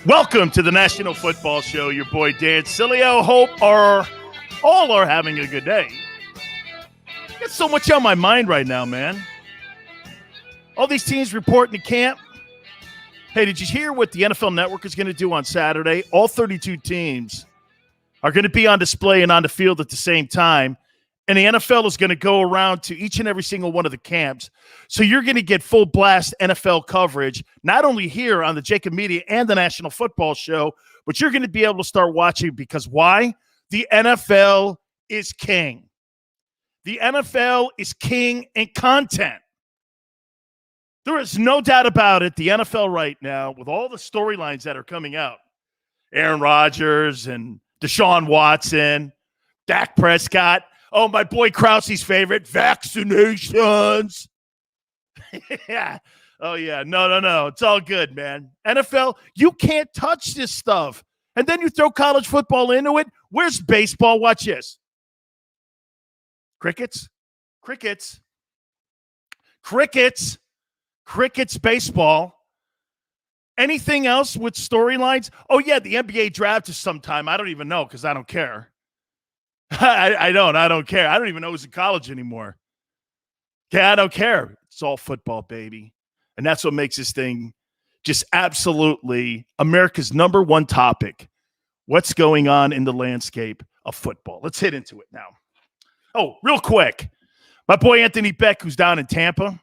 Welcome to the National Football Show. Your boy Dan Sileo. Hope all are having a good day. Got so much on my mind right now, man. All these teams reporting to camp. Hey, did you hear what the NFL Network is going to do on Saturday? All 32 teams are going to be on display and on the field at the same time. And the NFL is going to go around to each and every single one of the camps. So you're going to get full blast NFL coverage, not only here on the JAKIB Media and the National Football Show, but you're going to be able to start watching because why? The NFL is king. The NFL is king in content. There is no doubt about it. The NFL right now, with all the storylines that are coming out, Aaron Rodgers and Deshaun Watson, Dak Prescott, oh, my boy Krause's favorite, vaccinations. Yeah. Oh, yeah. No. It's all good, man. NFL, you can't touch this stuff. And then you throw college football into it. Where's baseball? Watch this. Crickets, baseball. Anything else with storylines? Oh, yeah, the NBA draft is sometime. I don't even know because I don't care. I don't care. I don't even know who's in college anymore. Okay, I don't care. It's all football, baby. And that's what makes this thing just absolutely America's number one topic. What's going on in the landscape of football? Let's hit into it now. Oh, real quick. My boy Anthony Becht, who's down in Tampa,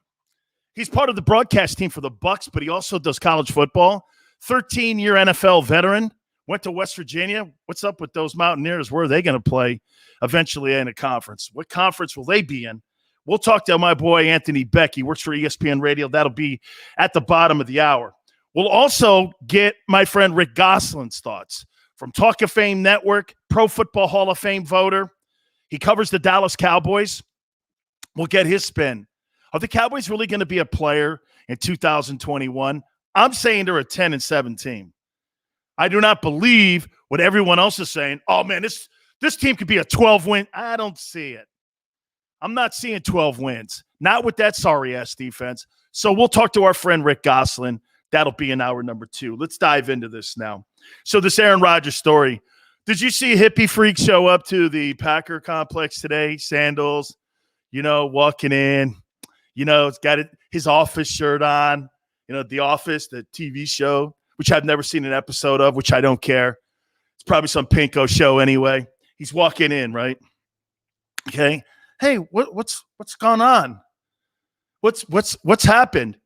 he's part of the broadcast team for the Bucs, but he also does college football. 13-year NFL veteran. Went to West Virginia. What's up with those Mountaineers? Where are they going to play eventually in a conference? What conference will they be in? We'll talk to my boy Anthony Becht. He works for ESPN Radio. That'll be at the bottom of the hour. We'll also get my friend Rick Gosselin's thoughts from Talk of Fame Network, Pro Football Hall of Fame voter. He covers the Dallas Cowboys. We'll get his spin. Are the Cowboys really going to be a player in 2021? I'm saying they're a 10-7 team. I do not believe what everyone else is saying. Oh, man, this team could be a 12-win. I don't see it. I'm not seeing 12 wins. Not with that sorry-ass defense. So we'll talk to our friend Rick Gosselin. That'll be in hour number 2. Let's dive into this now. So this Aaron Rodgers story. Did you see a hippie freak show up to the Packer complex today? Sandals, walking in. It's got his Office shirt on. The Office, the TV show, which I've never seen an episode of, which I don't care. It's probably some pinko show anyway. He's walking in, right? Okay. Hey, what's gone on? What's happened?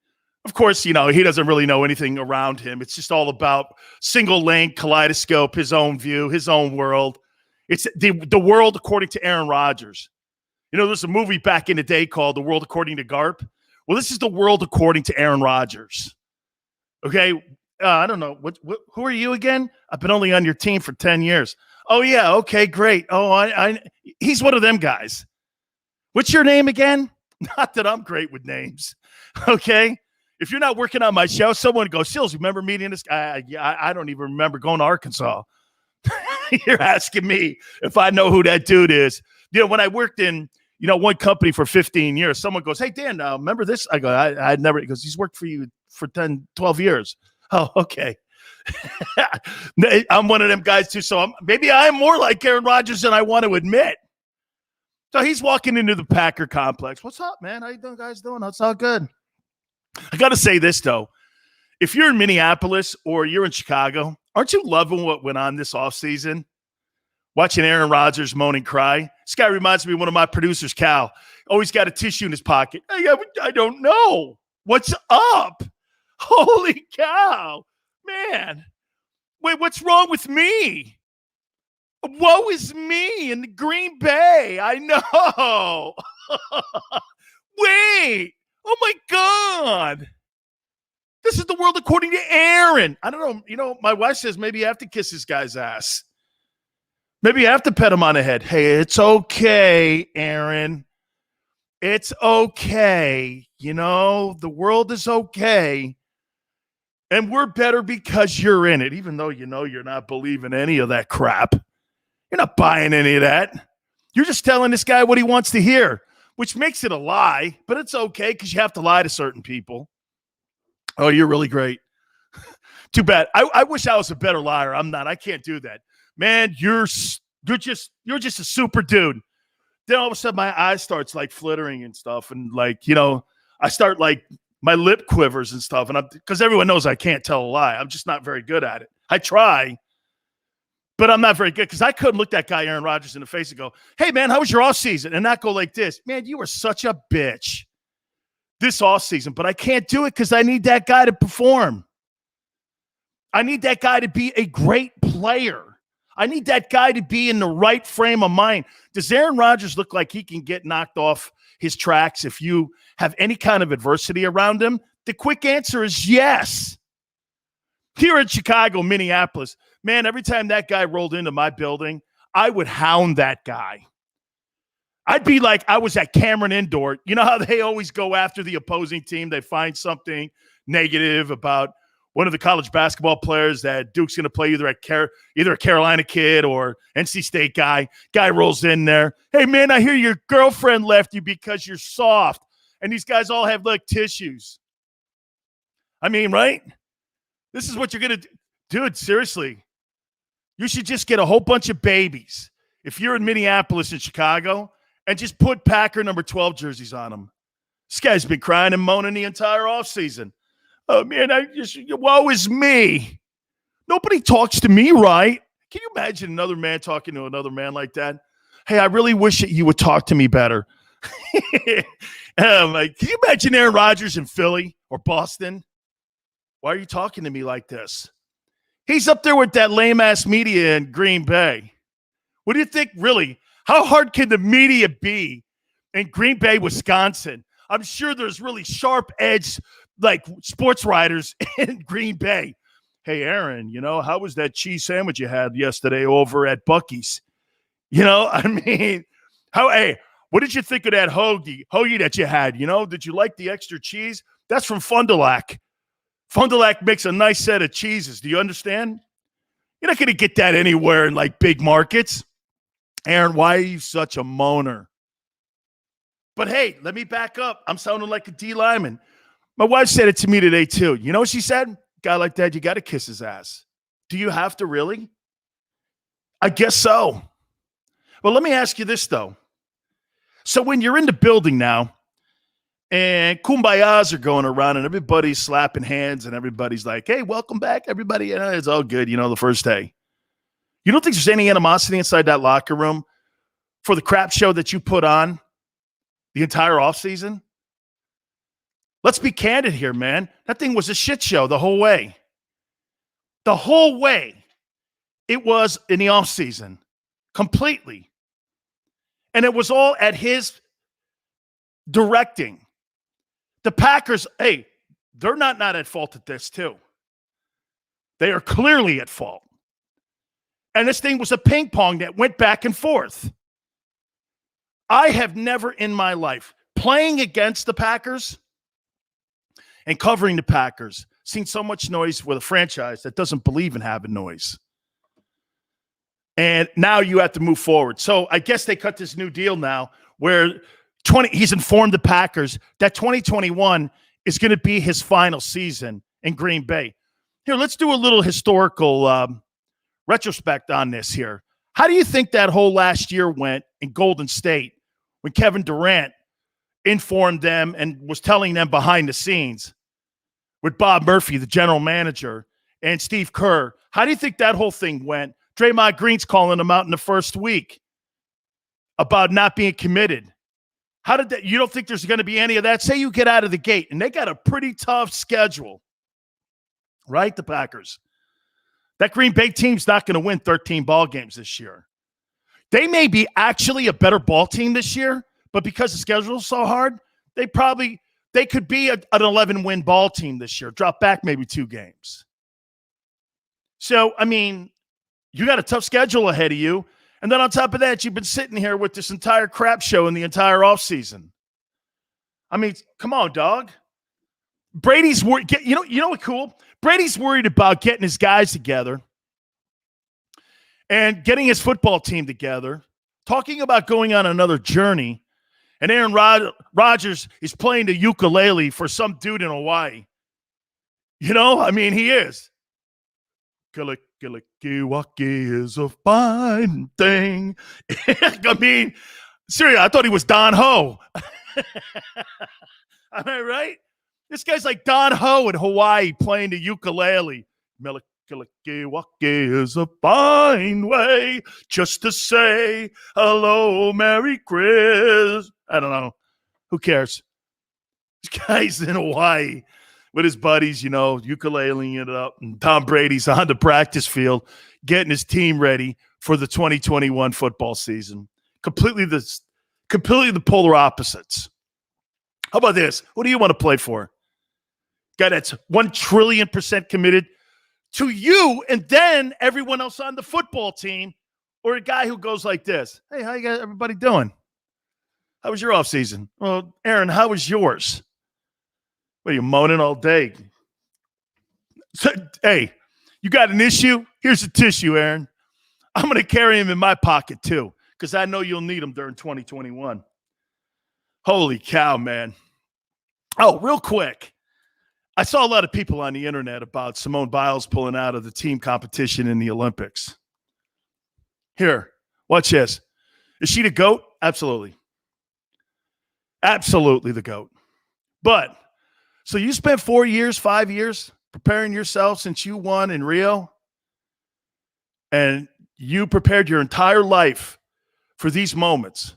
Of course, he doesn't really know anything around him. It's just all about single lane kaleidoscope, his own view, his own world. It's the world according to Aaron Rodgers. There's a movie back in the day called The World According to Garp. Well, this is the world according to Aaron Rodgers. Okay. I don't know. Who are you again? I've been only on your team for 10 years. Oh, yeah. Okay, great. Oh, he's one of them guys. What's your name again? Not that I'm great with names. Okay. If you're not working on my show, someone goes, Sills, remember meeting this guy? I don't even remember going to Arkansas. You're asking me if I know who that dude is. When I worked in, one company for 15 years, someone goes, hey, Dan, remember this? I go, I'd never. He goes, he's worked for you for 10, 12 years. Oh, okay. I'm one of them guys too. So maybe I'm more like Aaron Rodgers than I want to admit. So he's walking into the Packer complex. What's up, man? How you doing, guys? Doing? It's all good. I got to say this though. If you're in Minneapolis or you're in Chicago, aren't you loving what went on this offseason? Watching Aaron Rodgers moan and cry. This guy reminds me of one of my producers, Cal. Always got a tissue in his pocket. I don't know. What's up? Holy cow, man. Wait, what's wrong with me? Woe is me in Green Bay. I know. Wait. Oh, my God. This is the world according to Aaron. I don't know. My wife says maybe you have to kiss this guy's ass. Maybe you have to pet him on the head. Hey, it's okay, Aaron. It's okay. The world is okay. And we're better because you're in it, even though you're not believing any of that crap. You're not buying any of that. You're just telling this guy what he wants to hear, which makes it a lie, but it's okay because you have to lie to certain people. Oh, you're really great. Too bad. I wish I was a better liar. I'm not. I can't do that. Man, you're just a super dude. Then all of a sudden my eyes starts like flittering and stuff. And like, I start like my lip quivers and stuff. And because everyone knows I can't tell a lie. I'm just not very good at it. I try, but I'm not very good because I couldn't look that guy, Aaron Rodgers, in the face and go, hey, man, how was your offseason? And not go like this. Man, you were such a bitch this offseason. But I can't do it because I need that guy to perform. I need that guy to be a great player. I need that guy to be in the right frame of mind. Does Aaron Rodgers look like he can get knocked off his tracks if you have any kind of adversity around him? The quick answer is yes. Here in Chicago, Minneapolis, man, every time that guy rolled into my building, I would hound that guy. I'd be like I was at Cameron Indoor. You know how they always go after the opposing team? They find something negative about one of the college basketball players that Duke's going to play either a Carolina kid or NC State guy. Guy rolls in there. Hey, man, I hear your girlfriend left you because you're soft. And these guys all have like tissues. I mean, right? This is what you're going to do. Dude, seriously. You should just get a whole bunch of babies if you're in Minneapolis and Chicago and just put Packer number 12 jerseys on them. This guy's been crying and moaning the entire offseason. Oh, man, woe is me. Nobody talks to me right. Can you imagine another man talking to another man like that? Hey, I really wish that you would talk to me better. Like, can you imagine Aaron Rodgers in Philly or Boston? Why are you talking to me like this? He's up there with that lame-ass media in Green Bay. What do you think, really? How hard can the media be in Green Bay, Wisconsin? I'm sure there's really sharp-edged like sports writers in Green Bay. Hey, Aaron, how was that cheese sandwich you had yesterday over at Buc-ee's? I mean, what did you think of that hoagie that you had? Did you like the extra cheese? That's from Fond du Lac. Fond du Lac makes a nice set of cheeses. Do you understand? You're not going to get that anywhere in like big markets. Aaron, why are you such a moaner? But hey, let me back up. I'm sounding like a D lineman. My wife said it to me today, too. You know what she said? Guy like that, you got to kiss his ass. Do you have to really? I guess so. Well, let me ask you this, though. So when you're in the building now and kumbayas are going around and everybody's slapping hands and everybody's like, hey, welcome back, everybody. It's all good, the first day. You don't think there's any animosity inside that locker room for the crap show that you put on the entire offseason? Let's be candid here, man. That thing was a shit show the whole way. The whole way it was in the offseason. Completely. And it was all at his directing. The Packers, hey, they're not at fault at this, too. They are clearly at fault. And this thing was a ping pong that went back and forth. I have never in my life, playing against the Packers and covering the Packers, seen so much noise with a franchise that doesn't believe in having noise. And now you have to move forward. So I guess they cut this new deal now where he's informed the Packers that 2021 is going to be his final season in Green Bay. Here, let's do a little historical retrospect on this here. How do you think that whole last year went in Golden State when Kevin Durant informed them and was telling them behind the scenes with Bob Murphy, the general manager, and Steve Kerr? How do you think that whole thing went? Draymond Green's calling them out in the first week about not being committed. How did that? You don't think there's going to be any of that? Say you get out of the gate, and they got a pretty tough schedule, right? The Packers. That Green Bay team's not going to win 13 ball games this year. They may be actually a better ball team this year, but because the schedule is so hard, they could be an 11-win ball team this year, drop back maybe 2 games. So, I mean, you got a tough schedule ahead of you. And then on top of that, you've been sitting here with this entire crap show in the entire offseason. I mean, come on, dog. Brady's worried. You know what cool? Brady's worried about getting his guys together and getting his football team together, talking about going on another journey. And Aaron Rodgers is playing the ukulele for some dude in Hawaii. I mean, he is. Kalikalikiwaki is a fine thing. I mean, seriously, I thought he was Don Ho. Am I right? This guy's like Don Ho in Hawaii playing the ukulele. Kalikalikiwaki is a fine way just to say hello, Merry Chris. I don't know. Who cares? This guy's in Hawaii with his buddies, ukuleleing it up. And Tom Brady's on the practice field getting his team ready for the 2021 football season. Completely the polar opposites. How about this? Who do you want to play for? Guy that's 1,000,000,000% committed to you and then everyone else on the football team, or a guy who goes like this. Hey, how you guys, everybody doing? How was your offseason? Well, Aaron, how was yours? What are you moaning all day? So, hey, you got an issue? Here's a tissue, Aaron. I'm going to carry him in my pocket too, because I know you'll need him during 2021. Holy cow, man. Oh, real quick. I saw a lot of people on the internet about Simone Biles pulling out of the team competition in the Olympics. Here, watch this. Is she the GOAT? Absolutely. Absolutely the GOAT. But, so you spent 4 years, 5 years preparing yourself since you won in Rio, and you prepared your entire life for these moments,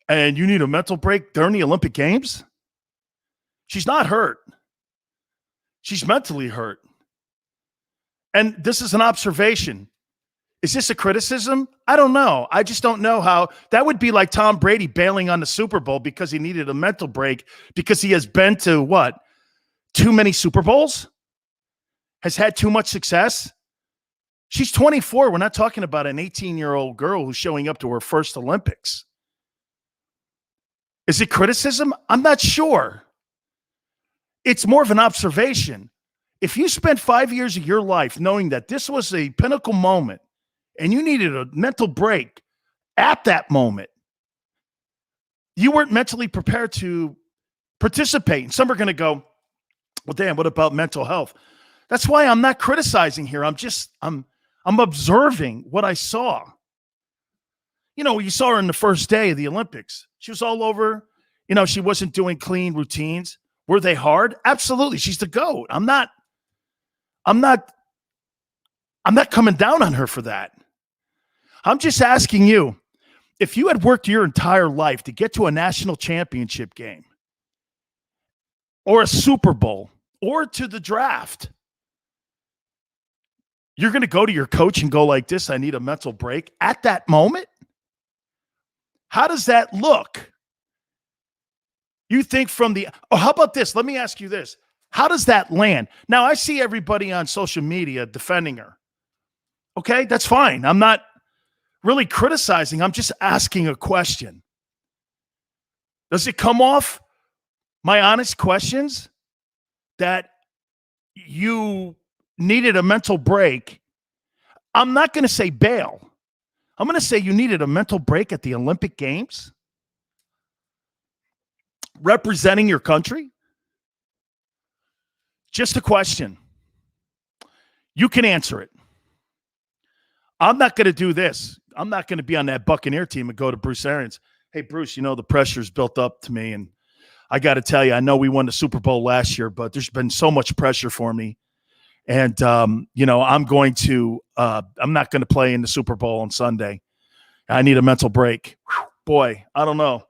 and you need a mental break during the Olympic Games? She's not hurt. She's mentally hurt. And this is an observation. Is this a criticism? I don't know. I just don't know how. That would be like Tom Brady bailing on the Super Bowl because he needed a mental break because he has been to what? Too many Super Bowls? Has had too much success? She's 24. We're not talking about an 18-year-old girl who's showing up to her first Olympics. Is it criticism? I'm not sure. It's more of an observation. If you spent 5 years of your life knowing that this was a pinnacle moment and you needed a mental break at that moment, you weren't mentally prepared to participate. And some are going to go, well, Dan, what about mental health? That's why I'm not criticizing here. I'm observing what I saw. You saw her in the first day of the Olympics. She was all over. She wasn't doing clean routines. Were they hard? Absolutely. She's the GOAT. I'm not coming down on her for that. I'm just asking you, if you had worked your entire life to get to a national championship game or a Super Bowl or to the draft, you're going to go to your coach and go like this, I need a mental break at that moment? How does that look? You think how about this? Let me ask you this. How does that land? Now, I see everybody on social media defending her. Okay, that's fine. I'm not really criticizing. I'm just asking a question. Does it come off, my honest questions, that you needed a mental break? I'm not going to say bail. I'm going to say you needed a mental break at the Olympic Games, representing your country. Just a question. You can answer it. I'm not going to do this. I'm not going to be on that Buccaneer team and go to Bruce Arians. Hey, Bruce, the pressure's built up to me, and I got to tell you, I know we won the Super Bowl last year, but there's been so much pressure for me. And, I'm not going to play in the Super Bowl on Sunday. I need a mental break. Whew, boy, I don't know.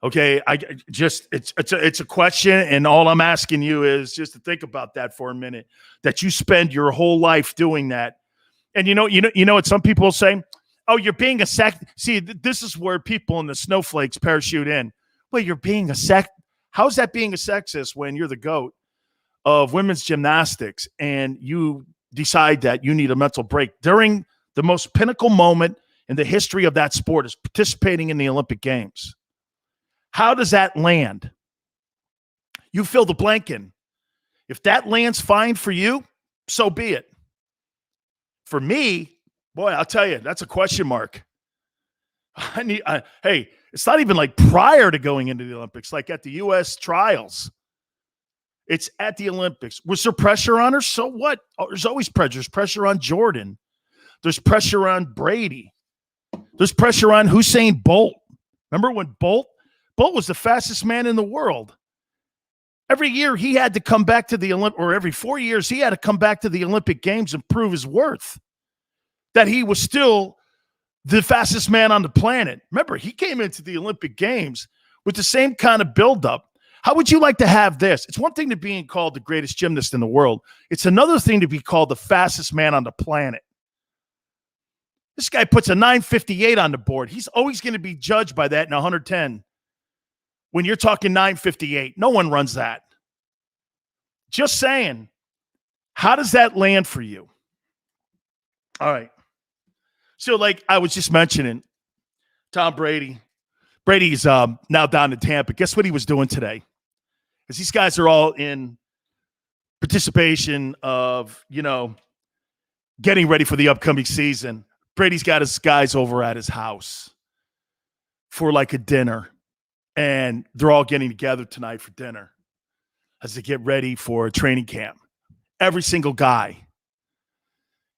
Okay, it's a question, and all I'm asking you is just to think about that for a minute, that you spend your whole life doing that. And you know what some people say? Oh, you're being a See, this is where people in the snowflakes parachute in. Well, you're being a How's that being a sexist when you're the GOAT of women's gymnastics and you decide that you need a mental break during the most pinnacle moment in the history of that sport is participating in the Olympic Games? How does that land? You fill the blank in. If that lands fine for you, so be it. For me, boy, I'll tell you, that's a question mark. Hey, it's not even like prior to going into the Olympics, like at the U.S. trials. It's at the Olympics. Was there pressure on her? So what? Oh, there's always pressure. There's pressure on Jordan. There's pressure on Brady. There's pressure on Usain Bolt. Remember when Bolt was the fastest man in the world? Every year he had to come back to the Olympic, or every 4 years he had to come back to the Olympic Games and prove his worth. That he was still the fastest man on the planet. Remember, he came into the Olympic Games with the same kind of buildup. How would you like to have this? It's one thing to being called the greatest gymnast in the world. It's another thing to be called the fastest man on the planet. This guy puts a 9:58 on the board. He's always going to be judged by that in 110. When you're talking 9:58, no one runs that. Just saying, how does that land for you? All right. So, like I was just mentioning, Tom Brady. Brady's now down in Tampa. Guess what he was doing today? Because these guys are all in participation of, getting ready for the upcoming season. Brady's got his guys over at his house for like a dinner. And they're all getting together tonight for dinner as they get ready for a training camp. Every single guy.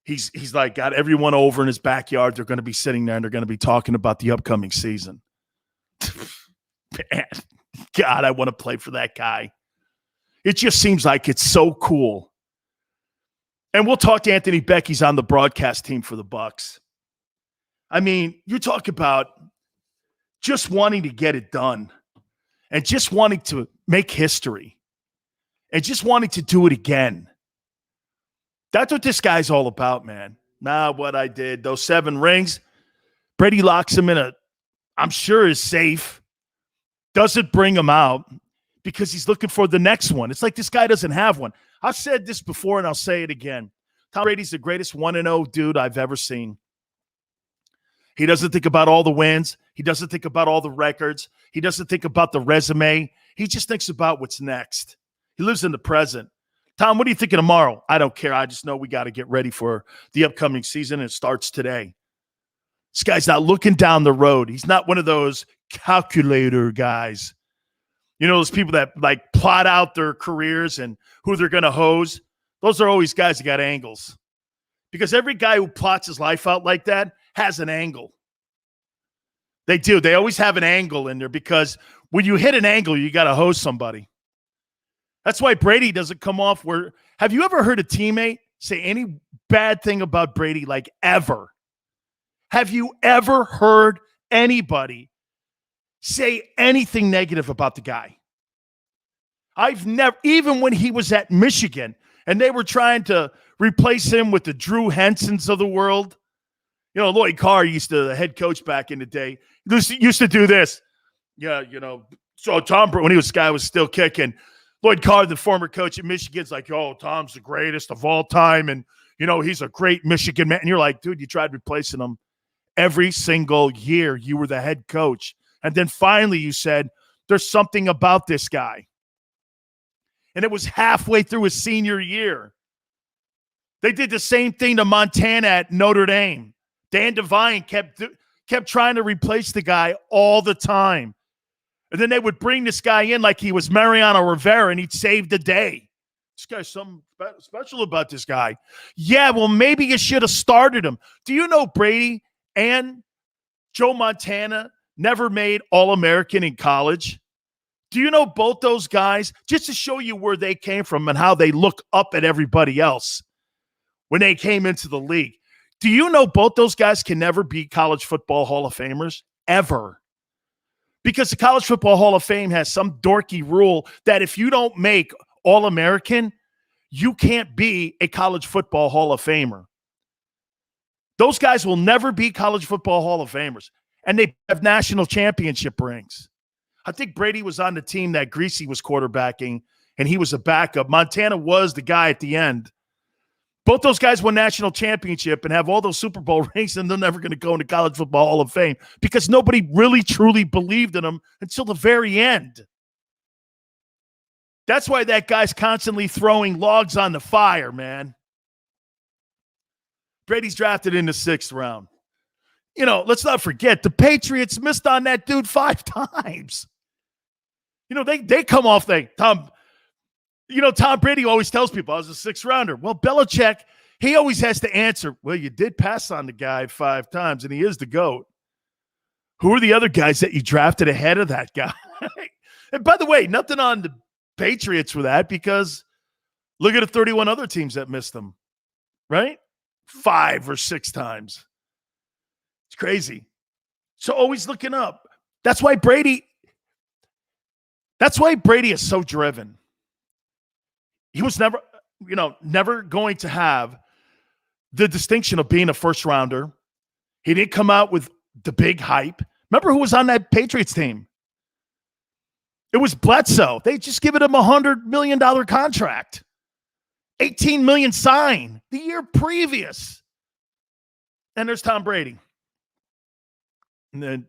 He's like got everyone over in his backyard. They're going to be sitting there and they're going to be talking about the upcoming season. Man, God, I want to play for that guy. It just seems like it's so cool. And we'll talk to Anthony Becht. He's on the broadcast team for the Bucs. I mean, you talk about just wanting to get it done and just wanting to make history and just wanting to do it again. That's what this guy's all about, man. What I did, those 7 rings, Brady locks him in I'm sure is safe, doesn't bring him out because he's looking for the next one. It's like this guy doesn't have one. I've said this before and I'll say it again. Tom Brady's the greatest 1-0 dude I've ever seen. He doesn't think about all the wins. He doesn't think about all the records. He doesn't think about the resume. He just thinks about what's next. He lives in the present. Tom, what are you thinking tomorrow? I don't care. I just know we got to get ready for the upcoming season, and it starts today. This guy's not looking down the road. He's not one of those calculator guys. Those people that like plot out their careers and who they're going to hose. Those are always guys that got angles. Because every guy who plots his life out like that has an angle. They do. They always have an angle in there because when you hit an angle, you got to hose somebody. That's why Brady doesn't come off where – have you ever heard a teammate say any bad thing about Brady, like ever? Have you ever heard anybody say anything negative about the guy? I've never – even when he was at Michigan and they were trying to replace him with the Drew Hensons of the world. Lloyd Carr the head coach back in the day, used to do this. Yeah, so Tom, when this guy was still kicking, Lloyd Carr, the former coach at Michigan's like, oh, Tom's the greatest of all time. And, he's a great Michigan man. And you're like, dude, you tried replacing him every single year. You were the head coach. And then finally you said, there's something about this guy. And it was halfway through his senior year. They did the same thing to Montana at Notre Dame. Dan Devine kept trying to replace the guy all the time. And then they would bring this guy in like he was Mariano Rivera and he'd save the day. This guy's something special about this guy. Yeah, well, maybe you should have started him. Do you know Brady and Joe Montana never made All-American in college? Do you know both those guys? Just to show you where they came from and how they look up at everybody else when they came into the league. Do you know both those guys can never be college football Hall of Famers? Ever. Because the College Football Hall of Fame has some dorky rule that if you don't make All-American, you can't be a college football Hall of Famer. Those guys will never be college football Hall of Famers. And they have national championship rings. I think Brady was on the team that Greasy was quarterbacking, and he was a backup. Montana was the guy at the end. Both those guys won national championship and have all those Super Bowl rings, and they're never going to go into College Football Hall of Fame because nobody really, truly believed in them until the very end. That's why that guy's constantly throwing logs on the fire, man. Brady's drafted in the 6th round. Let's not forget, the Patriots missed on that dude 5 times. They come off, Tom, Tom Brady always tells people I was a 6th rounder. Well, Belichick, he always has to answer, well, you did pass on the guy 5 times, and he is the GOAT. Who are the other guys that you drafted ahead of that guy? And by the way, nothing on the Patriots for that, because look at the 31 other teams that missed them, right? 5 or 6 times. It's crazy. So always looking up. That's why Brady is so driven. He was never going to have the distinction of being a 1st rounder. He didn't come out with the big hype. Remember who was on that Patriots team? It was Bledsoe. They just given him $100 million contract. $18 million sign the year previous. And there's Tom Brady. And then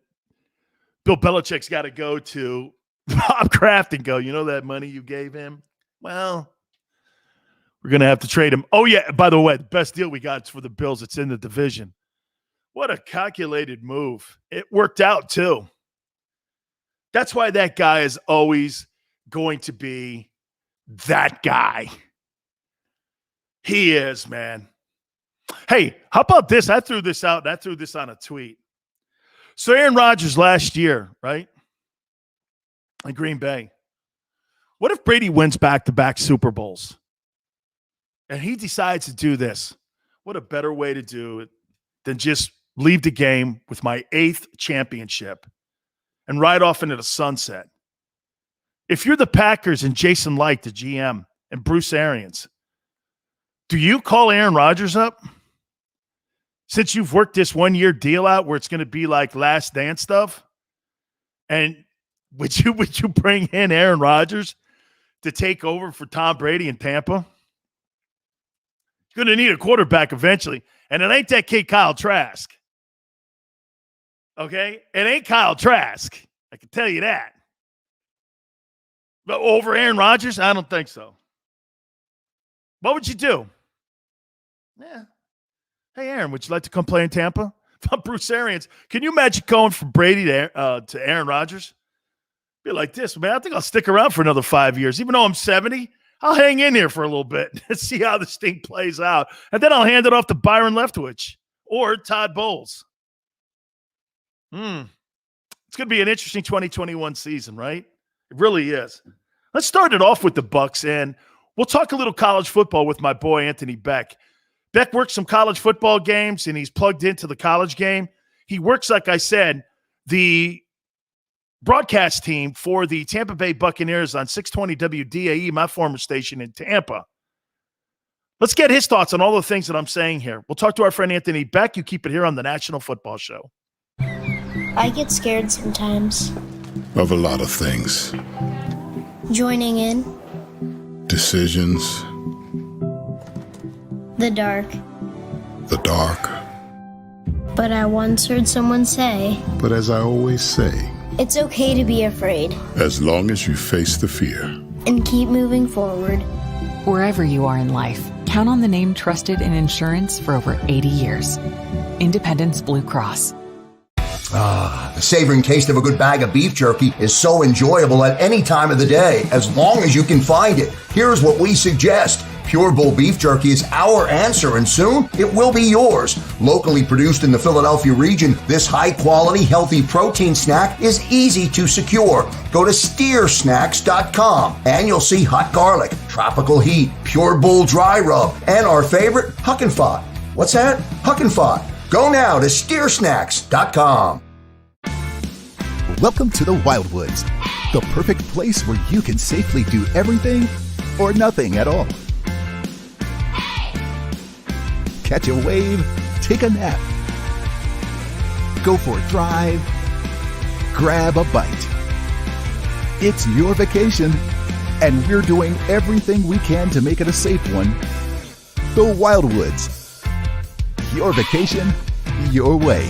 Bill Belichick's got to go to Bob Kraft and go, that money you gave him? Well, we're going to have to trade him. Oh, yeah, by the way, the best deal we got is for the Bills. It's in the division. What a calculated move. It worked out, too. That's why that guy is always going to be that guy. He is, man. Hey, how about this? I threw this out, and I threw this on a tweet. So Aaron Rodgers last year, right, in Green Bay. What if Brady wins back-to-back Super Bowls? And he decides to do this. What a better way to do it than just leave the game with my 8th championship and ride off into the sunset. If you're the Packers and Jason Licht, the GM, and Bruce Arians, do you call Aaron Rodgers up? Since you've worked this 1-year deal out where it's going to be like Last Dance stuff, and would you bring in Aaron Rodgers to take over for Tom Brady in Tampa? You're going to need a quarterback eventually, and it ain't that kid Kyle Trask. Okay? It ain't Kyle Trask. I can tell you that. But over Aaron Rodgers? I don't think so. What would you do? Yeah. Hey, Aaron, would you like to come play in Tampa? Bruce Arians. Can you imagine going from Brady to Aaron Rodgers? Be like this, man. I think I'll stick around for another 5 years. Even though I'm 70, I'll hang in here for a little bit and see how this thing plays out. And then I'll hand it off to Byron Leftwich or Todd Bowles. It's going to be an interesting 2021 season, right? It really is. Let's start it off with the Bucks, and we'll talk a little college football with my boy Anthony Becht. Becht works some college football games, and he's plugged into the college game. He works, like I said, the broadcast team for the Tampa Bay Buccaneers on 620 WDAE, my former station in Tampa. Let's get his thoughts on all the things that I'm saying here. We'll talk to our friend Anthony Becht. You keep it here on the National Football Show. I get scared sometimes. Of a lot of things. Joining in. Decisions. The dark. The dark. But I once heard someone say, But as I always say, it's okay to be afraid. as long as you face the fear. And keep moving forward. Wherever you are in life, count on the name trusted in insurance for over 80 years. Independence Blue Cross. The savoring taste of a good bag of beef jerky is so enjoyable at any time of the day, as long as you can find it. Here's what we suggest. Pure Bull Beef Jerky is our answer, and soon it will be yours. Locally produced in the Philadelphia region, this high-quality, healthy protein snack is easy to secure. Go to steersnacks.com, and you'll see hot garlic, tropical heat, Pure Bull dry rub, and our favorite, Huck and Fod. What's that? Huck and Fod. Go now to steersnacks.com. Welcome to the Wildwoods, the perfect place where you can safely do everything or nothing at all. Catch a wave, take a nap, go for a drive, grab a bite. It's your vacation, and we're doing everything we can to make it a safe one. The Wildwoods. Your vacation, your way.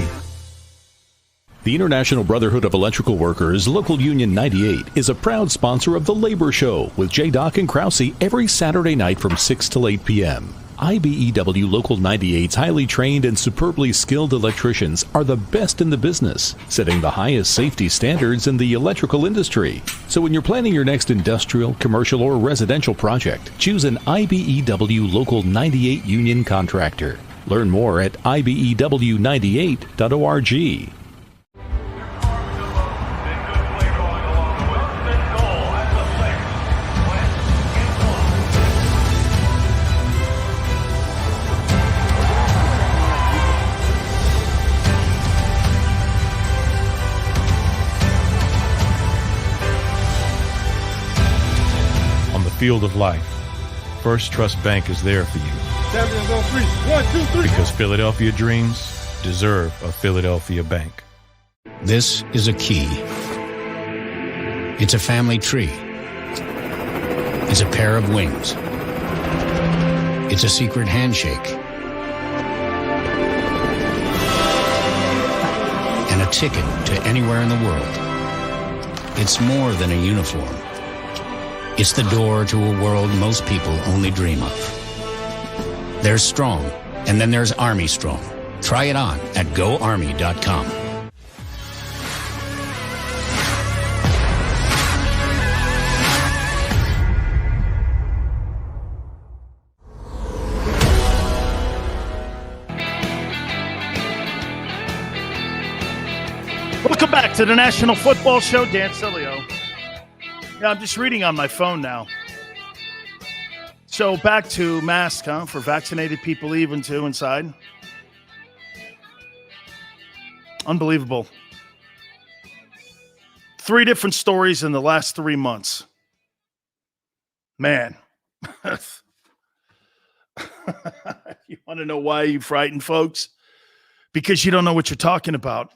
The International Brotherhood of Electrical Workers, Local Union 98, is a proud sponsor of The Labor Show with J. Doc and Krause every Saturday night from 6 till 8 p.m. IBEW Local 98's highly trained and superbly skilled electricians are the best in the business, setting the highest safety standards in the electrical industry. So when you're planning your next industrial, commercial, or residential project, choose an IBEW Local 98 union contractor. Learn more at IBEW98.org. Field of life, First Trust Bank is there for you. Champions on three. 1, 2, 3. Because Philadelphia dreams deserve a Philadelphia bank. This is a key. It's a family tree. It's a pair of wings. It's a secret handshake. And a ticket to anywhere in the world. It's more than a uniform. It's the door to a world most people only dream of. There's Strong, and then there's Army Strong. Try it on at GoArmy.com. Welcome back to the National Football Show. Dan Sileo. Yeah, I'm just reading on my phone now. So back to mask, for vaccinated people even too inside. Unbelievable. 3 different stories in the last 3 months. Man. You want to know why you frightened, folks? Because you don't know what you're talking about.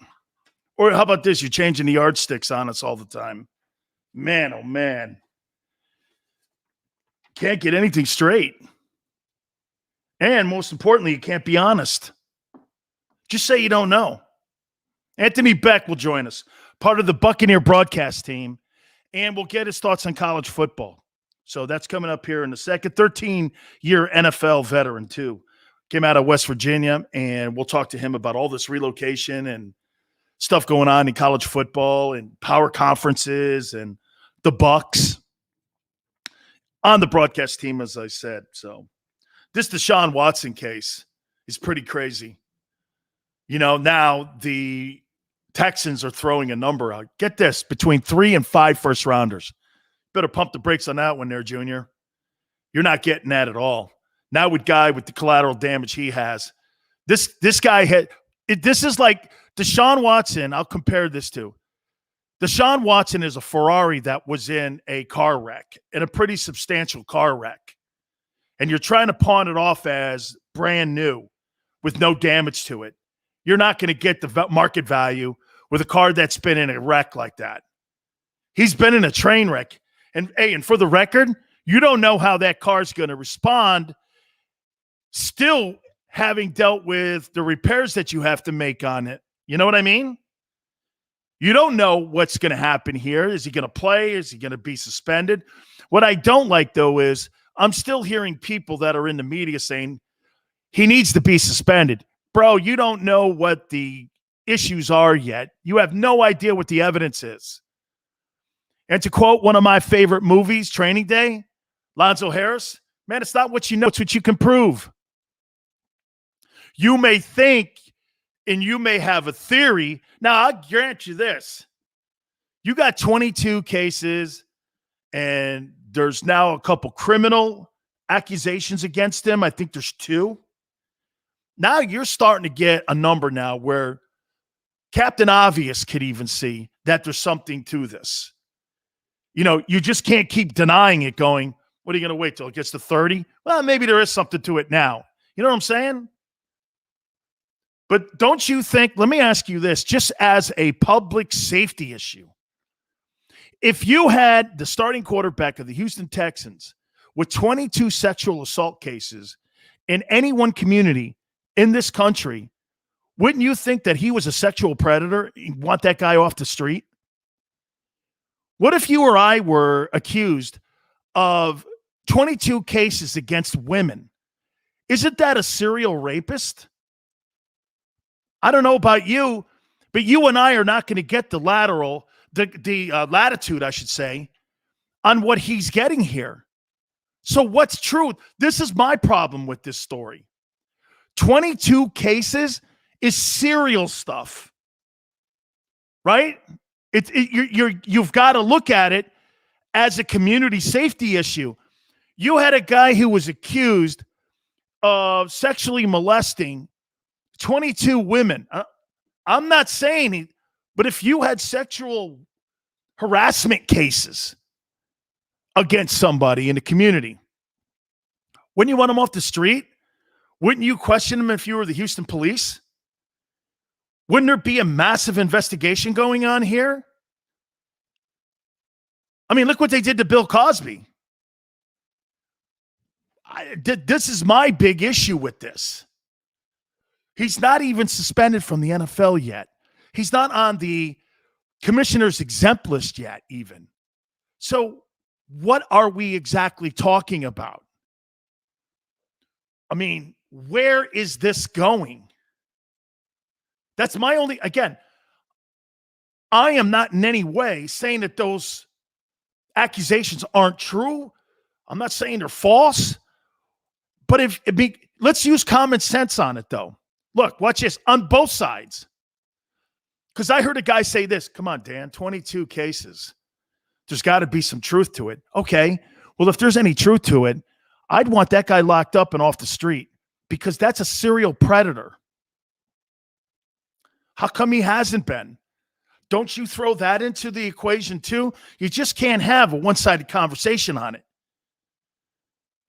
Or how about this? You're changing the yardsticks on us all the time. Man, oh man. Can't get anything straight. And most importantly, you can't be honest. Just say you don't know. Anthony Becht will join us, part of the Buccaneer broadcast team, and we'll get his thoughts on college football. So that's coming up here in a second. 13-year NFL veteran, too. Came out of West Virginia, and we'll talk to him about all this relocation and stuff going on in college football and power conferences and the Bucs on the broadcast team, as I said. So this Deshaun Watson case is pretty crazy. You know, now the Texans are throwing a number out. Get this, between 3 and 5 first-rounders. Better pump the brakes on that one there, Junior. You're not getting that at all. Now with guy with the collateral damage he has, this guy had – this is like Deshaun Watson. I'll compare this to. Deshaun Watson is a Ferrari that was in a car wreck, in a pretty substantial car wreck. And you're trying to pawn it off as brand new with no damage to it. You're not going to get the market value with a car that's been in a wreck like that. He's been in a train wreck. And hey, and for the record, you don't know how that car's going to respond, still having dealt with the repairs that you have to make on it. You know what I mean? You don't know what's going to happen here. Is he going to play? Is he going to be suspended? What I don't like, though, is I'm still hearing people that are in the media saying he needs to be suspended. Bro, you don't know what the issues are yet. You have no idea what the evidence is. And to quote one of my favorite movies, Training Day, Lonzo Harris, man, it's not what you know, it's what you can prove. You may think and you may have a theory. Now, I'll grant you this. You got 22 cases, and there's now a couple criminal accusations against him. I think there's 2. Now you're starting to get a number now where Captain Obvious could even see that there's something to this. You know, you just can't keep denying it going, what are you going to wait till it gets to 30? Well, maybe there is something to it now. You know what I'm saying? But don't you think, let me ask you this, just as a public safety issue, if you had the starting quarterback of the Houston Texans with 22 sexual assault cases in any one community in this country, wouldn't you think that he was a sexual predator? You want that guy off the street? What if you or I were accused of 22 cases against women? Isn't that a serial rapist? I don't know about you, but you and I are not going to get the latitude, I should say, on what he's getting here. So what's true? This is my problem with this story. 22 cases is serial stuff, right? You've got to look at it as a community safety issue. You had a guy who was accused of sexually molesting 22 women. I'm not saying but if you had sexual harassment cases against somebody in the community, wouldn't you want them off the street? Wouldn't you question them if you were the Houston police? Wouldn't there be a massive investigation going on here? I mean, look what they did to Bill Cosby. This is my big issue with this. He's not even suspended from the NFL yet. He's not on the commissioner's exempt list yet, even. So what are we exactly talking about? I mean, where is this going? That's my only, again, I am not in any way saying that those accusations aren't true. I'm not saying they're false. But let's use common sense on it, though. Look, watch this, on both sides. Because I heard a guy say this, come on, Dan, 22 cases. There's got to be some truth to it. Okay, well, if there's any truth to it, I'd want that guy locked up and off the street because that's a serial predator. How come he hasn't been? Don't you throw that into the equation too? You just can't have a one-sided conversation on it.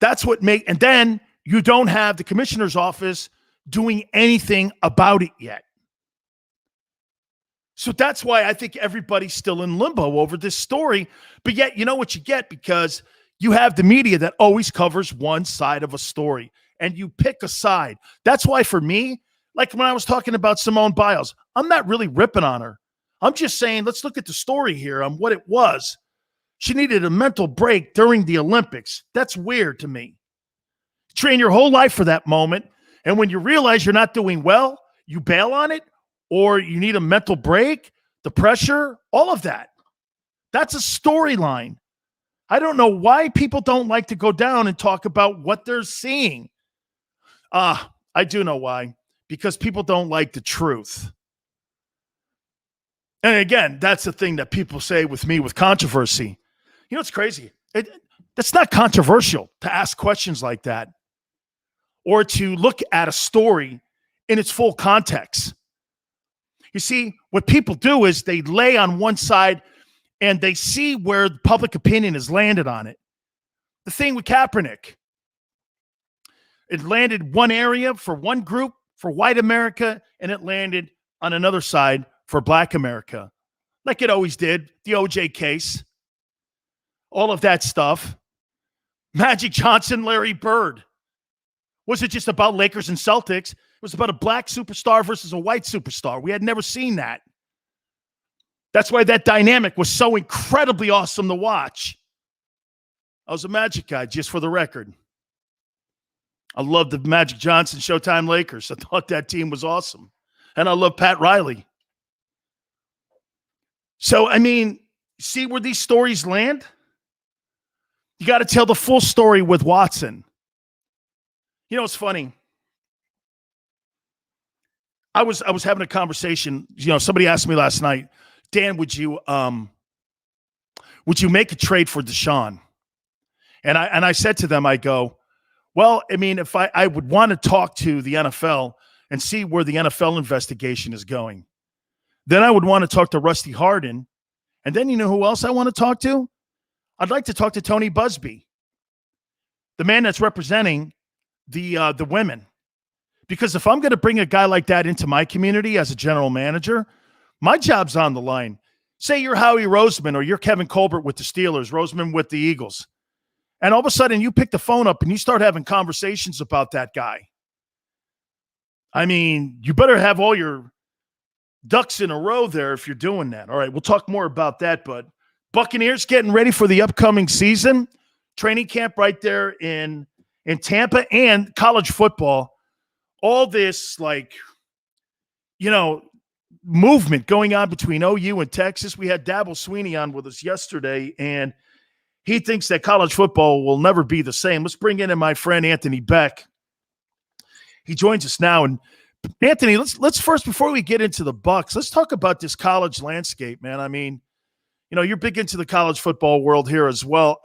That's what and then you don't have the commissioner's office doing anything about it yet. So that's why I think everybody's still in limbo over this story. But yet, you know what you get because you have the media that always covers one side of a story and you pick a side. That's why for me, like when I was talking about Simone Biles, I'm not really ripping on her. I'm just saying, let's look at the story here on what it was. She needed a mental break during the Olympics. That's weird to me. Train your whole life for that moment. And when you realize you're not doing well, you bail on it, or you need a mental break, the pressure, all of that. That's a storyline. I don't know why people don't like to go down and talk about what they're seeing. I do know why. Because people don't like the truth. And again, that's the thing that people say with me with controversy. You know, it's crazy. That's not controversial to ask questions like that or to look at a story in its full context. You see, what people do is they lay on one side and they see where the public opinion has landed on it. The thing with Kaepernick, it landed one area for one group, for white America, and it landed on another side for black America, like it always did, the OJ case, all of that stuff. Magic Johnson, Larry Bird. Was it just about Lakers and Celtics? It was about a black superstar versus a white superstar. We had never seen that. That's why that dynamic was so incredibly awesome to watch. I was a Magic guy, just for the record. I loved the Magic Johnson Showtime Lakers. I thought that team was awesome. And I love Pat Riley. So, I mean, see where these stories land? You got to tell the full story with Watson. You know, it's funny. I was having a conversation. You know, somebody asked me last night, Dan, would you make a trade for Deshaun? And I said to them, I go, well, I mean, if I would want to talk to the NFL and see where the NFL investigation is going. Then I would want to talk to Rusty Hardin. And then you know who else I want to talk to? I'd like to talk to Tony Busby, the man that's representing the women. Because if I'm going to bring a guy like that into my community as a general manager, my job's on the line. Say you're Howie Roseman or you're Kevin Colbert with the Steelers, Roseman with the Eagles. And all of a sudden you pick the phone up and you start having conversations about that guy. I mean, you better have all your ducks in a row there if you're doing that. All right, we'll talk more about that, but Buccaneers getting ready for the upcoming season. Training camp right there in in Tampa and college football, all this movement going on between OU and Texas. We had Dabble Sweeney on with us yesterday, and he thinks that college football will never be the same. Let's bring in my friend Anthony Becht. He joins us now. And Anthony, let's first, before we get into the Bucks, let's talk about this college landscape, man. I mean, you're big into the college football world here as well.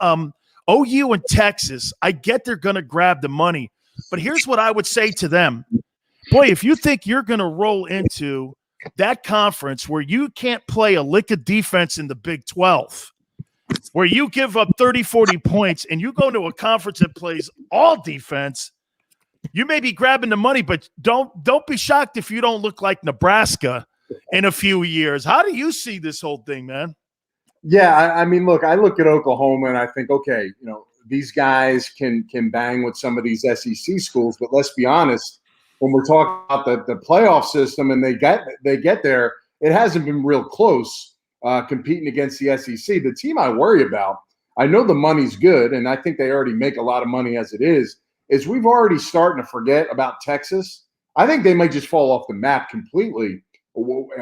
OU and Texas, I get they're going to grab the money, but here's what I would say to them. Boy, if you think you're going to roll into that conference where you can't play a lick of defense in the Big 12, where you give up 30, 40 points, and you go to a conference that plays all defense, you may be grabbing the money, but don't be shocked if you don't look like Nebraska in a few years. How do you see this whole thing, man? Yeah, I mean, look, I look at Oklahoma and I think, okay, these guys can bang with some of these SEC schools, but let's be honest, when we're talking about the playoff system and they get there, it hasn't been real close competing against the SEC. The team I worry about, I know the money's good, and I think they already make a lot of money as it is we've already starting to forget about Texas. I think they might just fall off the map completely.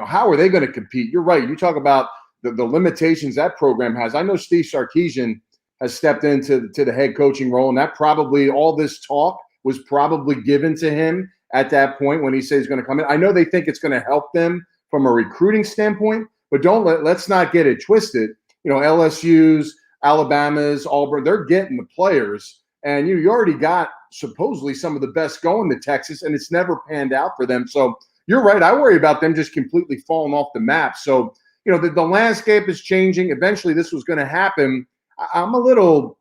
How are they going to compete? You're right. You talk about the limitations that program has. I know Steve Sarkisian has stepped into the head coaching role, and that probably all this talk was probably given to him at that point when he says he's going to come in. I know they think it's going to help them from a recruiting standpoint, but let's not get it twisted. LSU's, Alabama's, Auburn, they're getting the players, and you already got supposedly some of the best going to Texas, and it's never panned out for them. So you're right. I worry about them just completely falling off the map. So the landscape is changing. Eventually, this was going to happen. I'm a little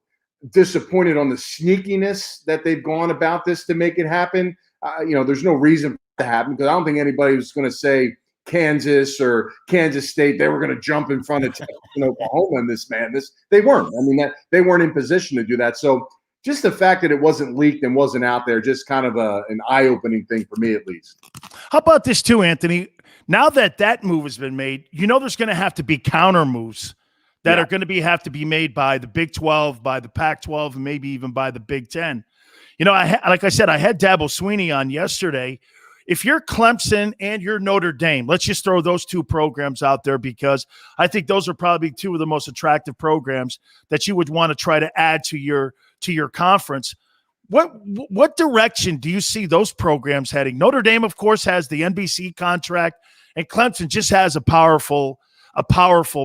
disappointed on the sneakiness that they've gone about this to make it happen. There's no reason for it to happen because I don't think anybody was going to say Kansas or Kansas State, they were going to jump in front of Texas and Oklahoma in this madness. They weren't. I mean, they weren't in position to do that. So just the fact that it wasn't leaked and wasn't out there, just kind of an eye-opening thing for me at least. How about this too, Anthony? Now that move has been made, there's going to have to be counter moves that are going to have to be made by the Big 12, by the Pac-12, and maybe even by the Big 10. Like I said, I had Dabble Sweeney on yesterday. If you're Clemson and you're Notre Dame, let's just throw those two programs out there because I think those are probably two of the most attractive programs that you would want to try to add to your conference. What direction do you see those programs heading? Notre Dame, of course, has the NBC contract, and Clemson just has a powerful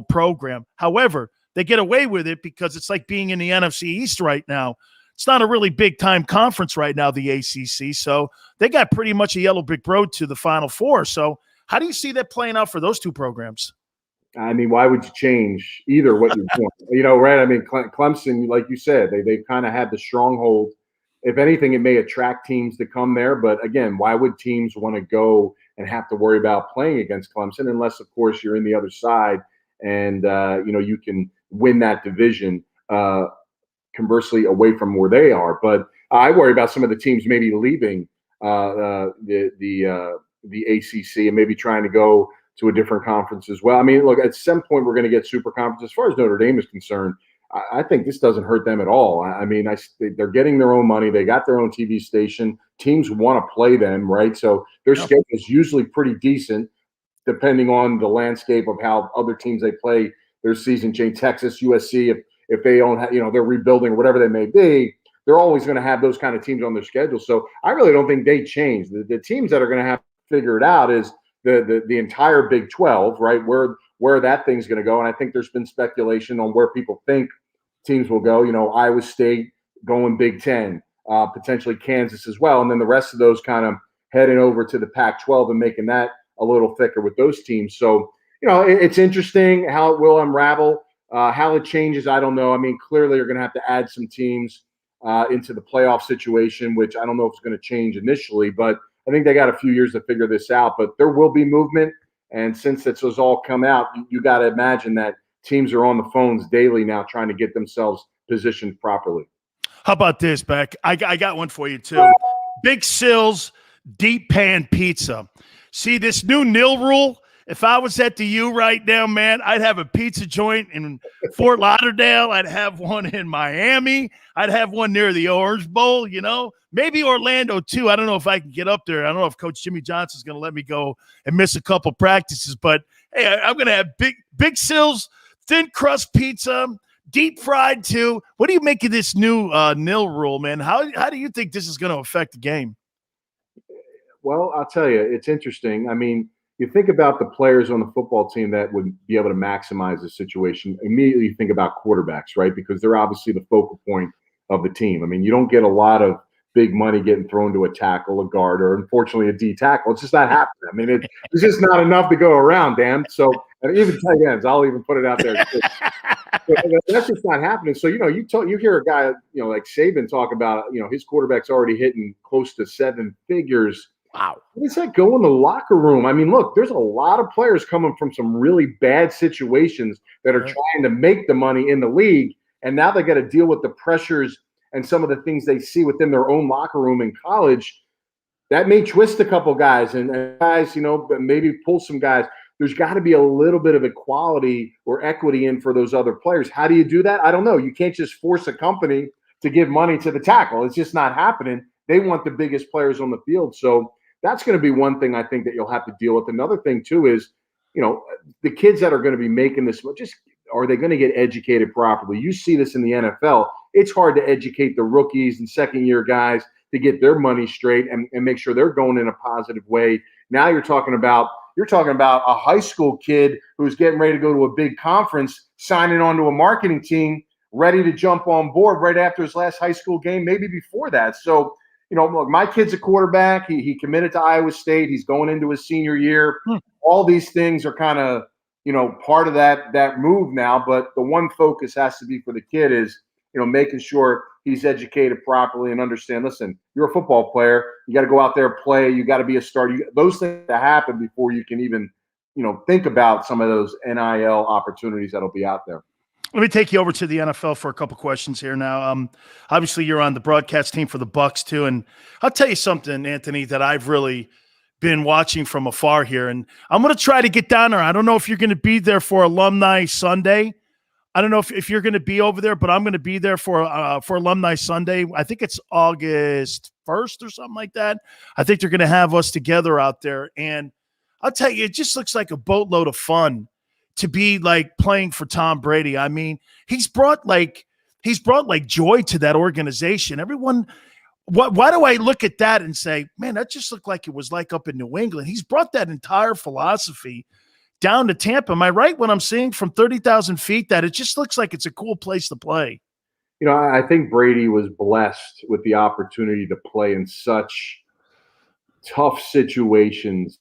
program. However, they get away with it because it's like being in the NFC East right now. It's not a really big-time conference right now, the ACC, so they got pretty much a yellow brick road to the Final Four. So how do you see that playing out for those two programs? I mean, why would you change either what you're doing? Right? I mean, Clemson, like you said, they've kind of had the stronghold. If anything, it may attract teams to come there. But, again, why would teams want to go and have to worry about playing against Clemson unless, of course, you're in the other side and, you can win that division conversely away from where they are. But I worry about some of the teams maybe leaving the ACC and maybe trying to go to a different conference as well. I mean, look, at some point we're going to get super conference. As far as Notre Dame is concerned, I think this doesn't hurt them at all. I mean, they're getting their own money. They got their own TV station. Teams want to play them, right? So their schedule is usually pretty decent depending on the landscape of how other teams they play their season change. Texas, USC, if they don't have, they're rebuilding or whatever they may be, they're always going to have those kind of teams on their schedule. So I really don't think they change. The teams that are going to have to figure it out is the entire Big 12, right? Where that thing's going to go. And I think there's been speculation on where people think teams will go. Iowa State going Big 10, potentially Kansas as well. And then the rest of those kind of heading over to the Pac-12 and making that a little thicker with those teams. So, it's interesting how it will unravel. How it changes, I don't know. I mean, clearly you're going to have to add some teams into the playoff situation, which I don't know if it's going to change initially, but I think they got a few years to figure this out. But there will be movement, and since this has all come out, you got to imagine that teams are on the phones daily now trying to get themselves positioned properly. How about this, Beck? I got one for you, too. Big Sills Deep Pan Pizza. See, this new nil rule, If I was at the U right now, man, I'd have a pizza joint in Fort Lauderdale. I'd have one in Miami. I'd have one near the Orange Bowl, maybe Orlando too. I don't know if I can get up there. I don't know if Coach Jimmy Johnson's going to let me go and miss a couple practices, but hey, I'm going to have big Sills, thin crust pizza, deep fried too. What do you make of this new nil rule, man? How do you think this is going to affect the game? Well, I'll tell you, it's interesting. I mean, you think about the players on the football team that would be able to maximize the situation. Immediately you think about quarterbacks, right? Because they're obviously the focal point of the team. I mean, you don't get a lot of big money getting thrown to a tackle, a guard, or unfortunately a D tackle. It's just not happening. I mean, it's just not enough to go around, Dan. So even tight ends, I'll even put it out there. That's just not happening. So, you hear a guy, like Saban talk about, his quarterback's already hitting close to 7 figures. Wow. What does that go in the locker room? I mean, look, there's a lot of players coming from some really bad situations that are trying to make the money in the league, and now they got to deal with the pressures and some of the things they see within their own locker room in college. That may twist a couple guys and guys, maybe pull some guys. There's got to be a little bit of equality or equity in for those other players. How do you do that? I don't know. You can't just force a company to give money to the tackle. It's just not happening. They want the biggest players on the field. So that's going to be one thing I think that you'll have to deal with. Another thing, too, is, the kids that are going to be making this, are they going to get educated properly? You see this in the NFL. It's hard to educate the rookies and second-year guys to get their money straight and make sure they're going in a positive way. Now you're talking about a high school kid who's getting ready to go to a big conference, signing on to a marketing team, ready to jump on board right after his last high school game, maybe before that. So, look, my kid's a quarterback. He committed to Iowa State. He's going into his senior year. All these things are kind of, part of that move now. But the one focus has to be for the kid is, making sure he's educated properly and understand, listen, you're a football player. You got to go out there, play. You got to be a starter. Those things that happen before you can even, think about some of those NIL opportunities that'll be out there. Let me take you over to the NFL for a couple questions here now. Obviously, you're on the broadcast team for the Bucs too, and I'll tell you something, Anthony, that I've really been watching from afar here, and I'm going to try to get down there. I don't know if you're going to be there for Alumni Sunday. I don't know if you're going to be over there, but I'm going to be there for Alumni Sunday. I think it's August 1st or something like that. I think they're going to have us together out there, and I'll tell you, it just looks like a boatload of fun to be like playing for Tom Brady. I mean, he's brought joy to that organization. Everyone, why do I look at that and say, man, that just looked like it was like up in New England? He's brought that entire philosophy down to Tampa. Am I right when I'm seeing from 30,000 feet that it just looks like it's a cool place to play? I think Brady was blessed with the opportunity to play in such tough situations.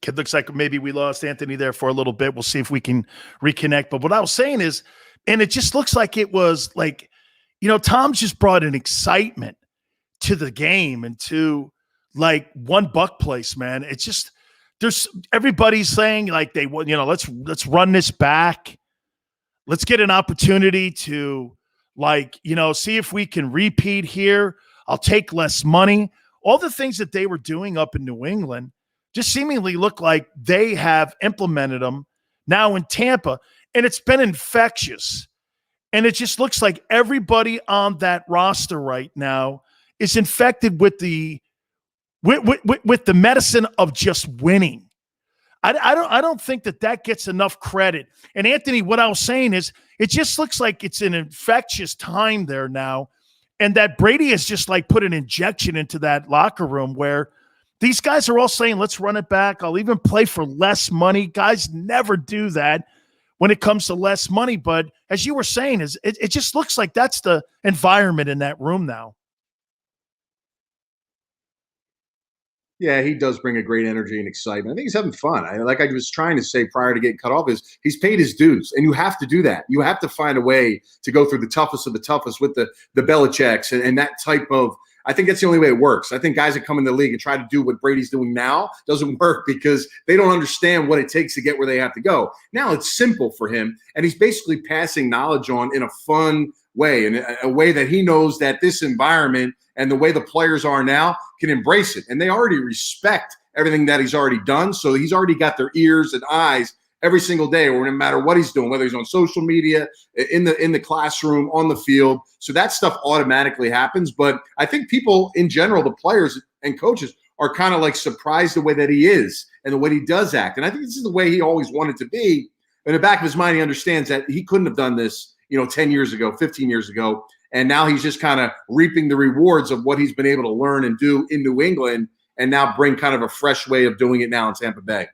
It looks like maybe we lost Anthony there for a little bit. We'll see if we can reconnect. But what I was saying is, and it just looks like it was like, Tom's just brought an excitement to the game and to like one buck place, man. It's just, everybody's saying like they want, let's run this back. Let's get an opportunity to see if we can repeat here. I'll take less money. All the things that they were doing up in New England just seemingly look like they have implemented them now in Tampa, and it's been infectious. And it just looks like everybody on that roster right now is infected with the medicine of just winning. I don't think that gets enough credit. And Anthony, what I was saying is, it just looks like it's an infectious time there now, and that Brady has just like put an injection into that locker room where these guys are all saying, let's run it back. I'll even play for less money. Guys never do that when it comes to less money. But as you were saying, it just looks like that's the environment in that room now. Yeah, he does bring a great energy and excitement. I think he's having fun. Like I was trying to say prior to getting cut off, is he's paid his dues, and you have to do that. You have to find a way to go through the toughest of the toughest with the Belichicks and that type of – I think that's the only way it works. I think guys that come in the league and try to do what Brady's doing now doesn't work because they don't understand what it takes to get where they have to go. Now it's simple for him, and he's basically passing knowledge on in a fun, way, and a way that he knows that this environment and the way the players are now can embrace it. And they already respect everything that he's already done. So he's already got their ears and eyes every single day, or no matter what he's doing, whether he's on social media, in the classroom, on the field. So that stuff automatically happens. But I think people in general, the players and coaches, are kind of like surprised the way that he is and the way he does act. And I think this is the way he always wanted to be. In the back of his mind, he understands that he couldn't have done this, 10 years ago, 15 years ago. And now he's just kind of reaping the rewards of what he's been able to learn and do in New England, and now bring kind of a fresh way of doing it now in Tampa Bay.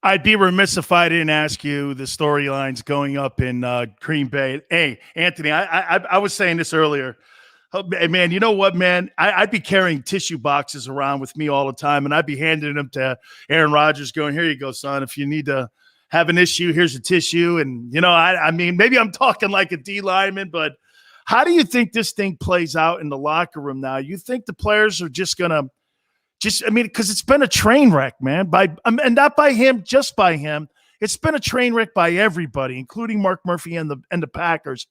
I'd be remiss if I didn't ask you the storylines going up in Green Bay. Hey, Anthony, I was saying this earlier. Oh, man, you know what, man? I'd be carrying tissue boxes around with me all the time, and I'd be handing them to Aaron Rodgers going, here you go, son. If you need to have an issue, here's a tissue. And, I mean, maybe I'm talking like a D lineman, but how do you think this thing plays out in the locker room now? You think the players are just going to because it's been a train wreck, man, and not by him, just by him. It's been a train wreck by everybody, including Mark Murphy and the Packers.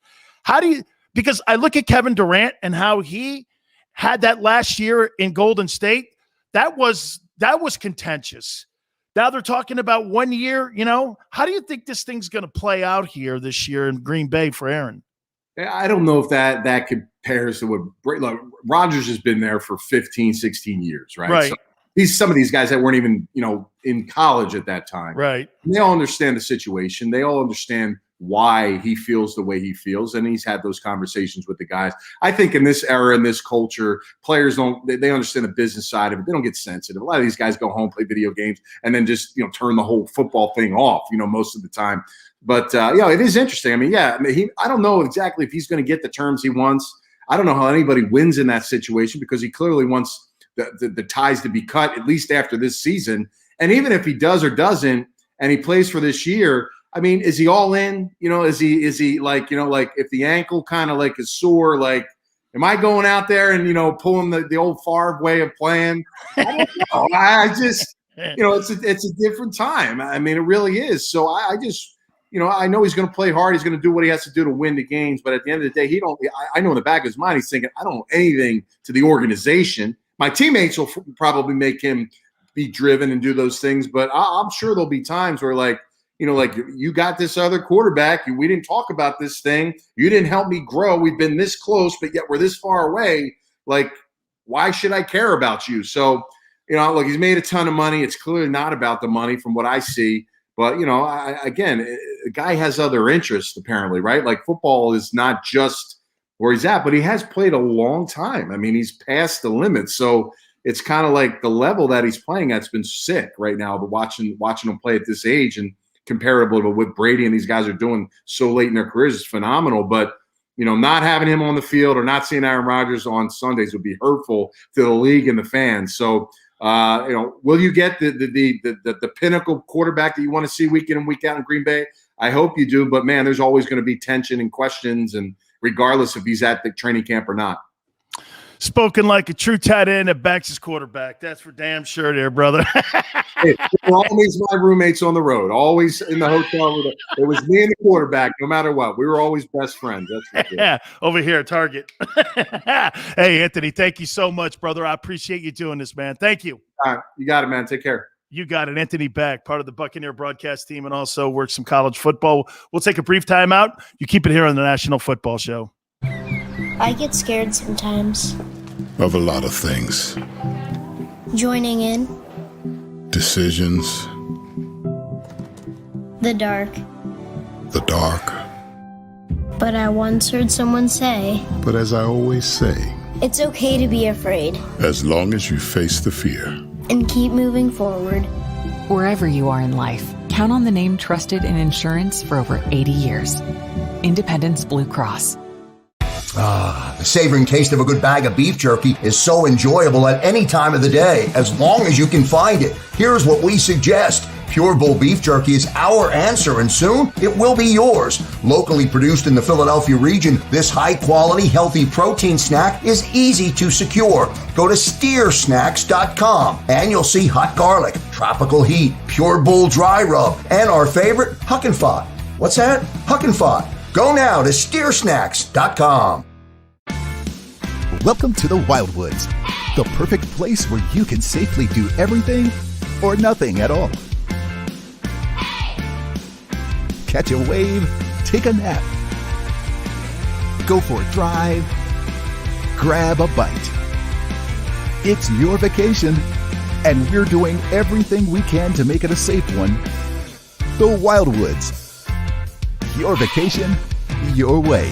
Because I look at Kevin Durant and how he had that last year in Golden State, that was contentious. Now they're talking about 1 year, how do you think this thing's going to play out here this year in Green Bay for Aaron? I don't know if that compares to what Rodgers has been there for 15, 16 years, right? Right. So some of these guys that weren't even, in college at that time. Right. And they all understand the situation. They all understand why he feels the way he feels, and he's had those conversations with the guys. I think in this era, in this culture, players they understand the business side of it. They don't get sensitive. A lot of these guys go home, play video games, and then just turn the whole football thing off, most of the time. But it is interesting. I don't know exactly if he's going to get the terms he wants. I don't know how anybody wins in that situation, because he clearly wants the ties to be cut, at least after this season. And even if he does or doesn't, and he plays for this year, is he all in? Is he like, if the ankle kind of like is sore, like, am I going out there and, pulling the old Favre way of playing? I don't know. I just, it's a different time. It really is. So I just, I know he's going to play hard. He's going to do what he has to do to win the games. But at the end of the day, I know in the back of his mind, he's thinking, I don't owe anything to the organization. My teammates will probably make him be driven and do those things. But I'm sure there'll be times where like you got this other quarterback. We didn't talk about this thing. You didn't help me grow. We've been this close, but yet we're this far away. Like, why should I care about you? So, look, he's made a ton of money. It's clearly not about the money from what I see. But, again, the guy has other interests, apparently, right? Like, football is not just where he's at, but he has played a long time. He's past the limit. So it's kind of like the level that he's playing at's been sick right now, but watching him play at this age and comparable to what Brady and these guys are doing so late in their careers is phenomenal. But, not having him on the field or not seeing Aaron Rodgers on Sundays would be hurtful to the league and the fans. So, will you get the pinnacle quarterback that you want to see week in and week out in Green Bay? I hope you do. But, man, there's always going to be tension and questions, and regardless if he's at the training camp or not. Spoken like a true tight end at Becht's quarterback. That's for damn sure there, brother. Hey, always my roommates on the road, always in the hotel room. It was me and the quarterback, no matter what. We were always best friends. That's for sure. Yeah, over here at Target. Hey, Anthony, thank you so much, brother. I appreciate you doing this, man. Thank you. All right, you got it, man. Take care. You got it. Anthony Becht, part of the Buccaneer broadcast team, and also works some college football. We'll take a brief timeout. You keep it here on the National Football Show. I get scared sometimes. Of a lot of things. Joining in. Decisions. The dark. The dark. But I once heard someone say, But as I always say, it's okay to be afraid. as long as you face the fear. And keep moving forward. Wherever you are in life, count on the name trusted in insurance for over 80 years. Independence Blue Cross. The savoring taste of a good bag of beef jerky is so enjoyable at any time of the day, as long as you can find it. Here's what we suggest. Pure Bull Beef Jerky is our answer, and soon it will be yours. Locally produced in the Philadelphia region, this high-quality, healthy protein snack is easy to secure. Go to steersnacks.com, and you'll see hot garlic, tropical heat, Pure Bull dry rub, and our favorite, Huck and Fod. What's that? Huck and Fod. Go now to steersnacks.com. Welcome to the Wildwoods, the perfect place where you can safely do everything or nothing at all. Catch a wave, take a nap, go for a drive, grab a bite. It's your vacation, and we're doing everything we can to make it a safe one. The Wildwoods. Your vacation, your way.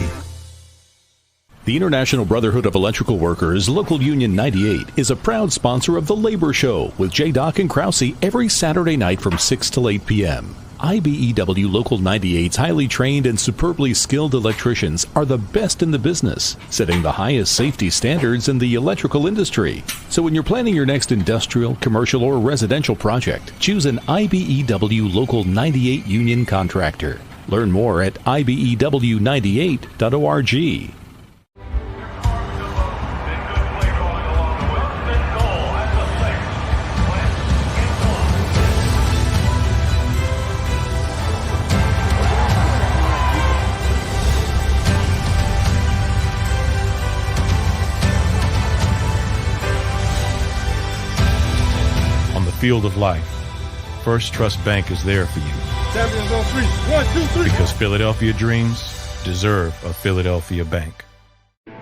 The International Brotherhood of Electrical Workers, Local Union 98, is a proud sponsor of The Labor Show with J. Doc and Krause every Saturday night from 6 till 8 p.m. IBEW Local 98's highly trained and superbly skilled electricians are the best in the business, setting the highest safety standards in the electrical industry. So when you're planning your next industrial, commercial, or residential project, choose an IBEW Local 98 union contractor. Learn more at ibew98.org. Field of life, First Trust Bank is there for you. Champions on 3. 1, 2, 3. Because Philadelphia dreams deserve a Philadelphia bank.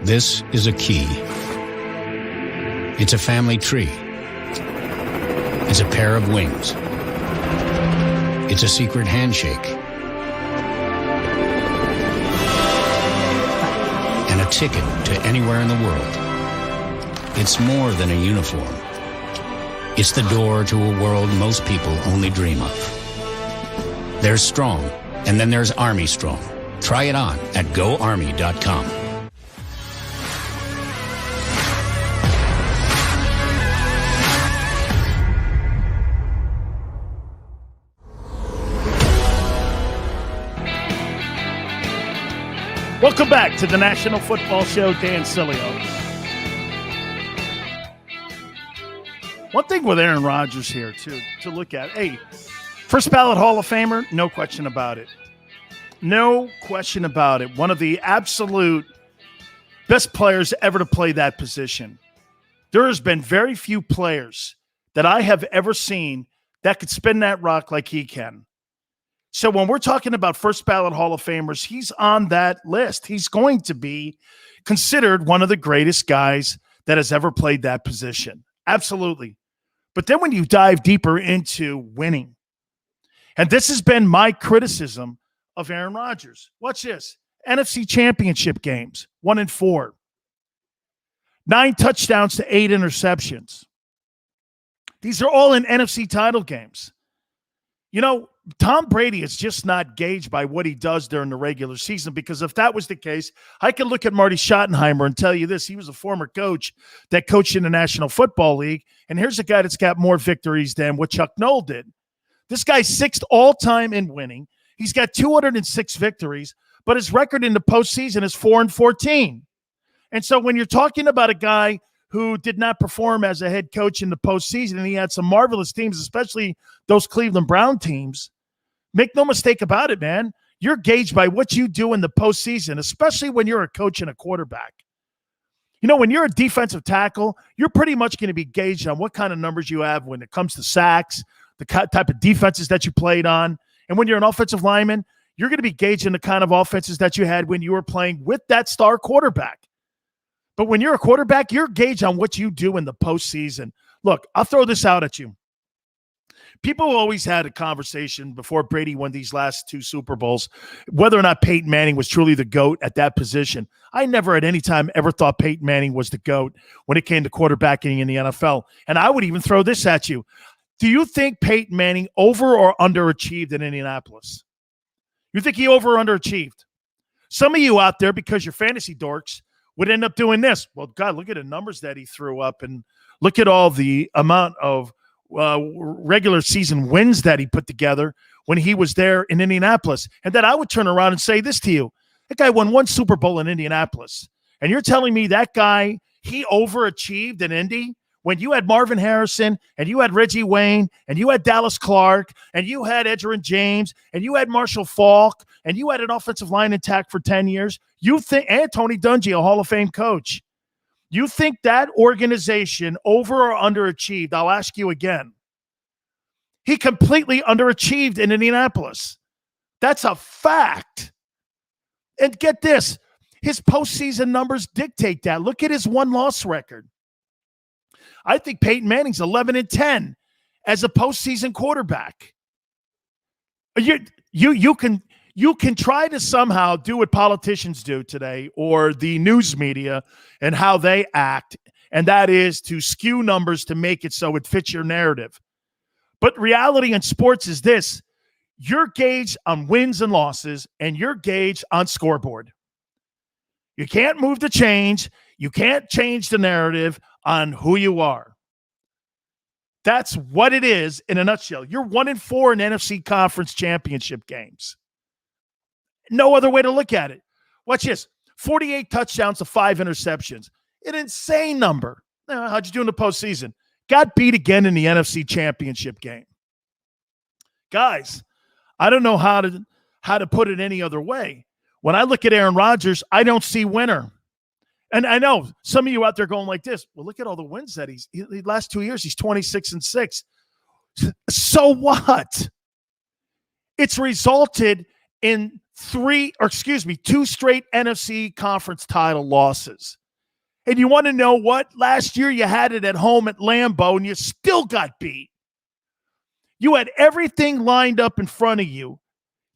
This is a key. It's a family tree. It's a pair of wings. It's a secret handshake. And a ticket to anywhere in the world. It's more than a uniform. It's the door to a world most people only dream of. There's Strong, and then there's Army Strong. Try it on at GoArmy.com. Welcome back to the National Football Show. Dan Sileo. One thing with Aaron Rodgers here, too, to look at. Hey, first ballot Hall of Famer, no question about it. No question about it. One of the absolute best players ever to play that position. There has been very few players that I have ever seen that could spin that rock like he can. So when we're talking about first ballot Hall of Famers, he's on that list. He's going to be considered one of the greatest guys that has ever played that position. Absolutely. But then when you dive deeper into winning, and this has been my criticism of Aaron Rodgers. Watch this. NFC Championship games, 1-4. 9 touchdowns to 8 interceptions. These are all in NFC title games. You know, Tom Brady is just not gauged by what he does during the regular season, because if that was the case, I could look at Marty Schottenheimer and tell you this. He was a former coach that coached in the National Football League, and here's a guy that's got more victories than what Chuck Noll did. This guy's 6th all-time in winning. He's got 206 victories, but his record in the postseason is 4-14. And so when you're talking about a guy who did not perform as a head coach in the postseason, and he had some marvelous teams, especially those Cleveland Brown teams, make no mistake about it, man. You're gauged by what you do in the postseason, especially when you're a coach and a quarterback. You know, when you're a defensive tackle, you're pretty much going to be gauged on what kind of numbers you have when it comes to sacks, the type of defenses that you played on. And when you're an offensive lineman, you're going to be gauged in the kind of offenses that you had when you were playing with that star quarterback. But when you're a quarterback, you're gauged on what you do in the postseason. Look, I'll throw this out at you. People always had a conversation before Brady won these last 2 Super Bowls, whether or not Peyton Manning was truly the GOAT at that position. I never at any time ever thought Peyton Manning was the GOAT when it came to quarterbacking in the NFL. And I would even throw this at you. Do you think Peyton Manning over or underachieved in Indianapolis? You think he over or underachieved? Some of you out there, because you're fantasy dorks, would end up doing this. Well, God, look at the numbers that he threw up, and look at all the amount of regular season wins that he put together when he was there in Indianapolis. And then I would turn around and say this to you. That guy won 1 Super Bowl in Indianapolis. And you're telling me that guy, he overachieved in Indy when you had Marvin Harrison and you had Reggie Wayne and you had Dallas Clark and you had Edgerrin James and you had Marshall Faulk and you had an offensive line intact for 10 years, and Tony Dungy, a Hall of Fame coach, you think that organization over or underachieved? I'll ask you again. He completely underachieved in Indianapolis. That's a fact. And get this, his postseason numbers dictate that. Look at his win-loss record. I think Peyton Manning's 11-10 as a postseason quarterback. You can try to somehow do what politicians do today or the news media and how they act, and that is to skew numbers to make it so it fits your narrative. But reality in sports is this. You're gauged on wins and losses, and you're gauged on scoreboard. You can't move the change. You can't change the narrative on who you are. That's what it is in a nutshell. You're 1-4 in NFC Conference Championship games. No other way to look at it. Watch this. 48 touchdowns to 5 interceptions. An insane number. How'd you do in the postseason? Got beat again in the NFC Championship game. Guys, I don't know how to put it any other way. When I look at Aaron Rodgers, I don't see winner. And I know some of you out there going like this. Well, look at all the wins that the last 2 years, he's 26-6. So what? It's resulted in 2 straight NFC conference title losses. And you want to know what? Last year you had it at home at Lambeau and you still got beat. You had everything lined up in front of you.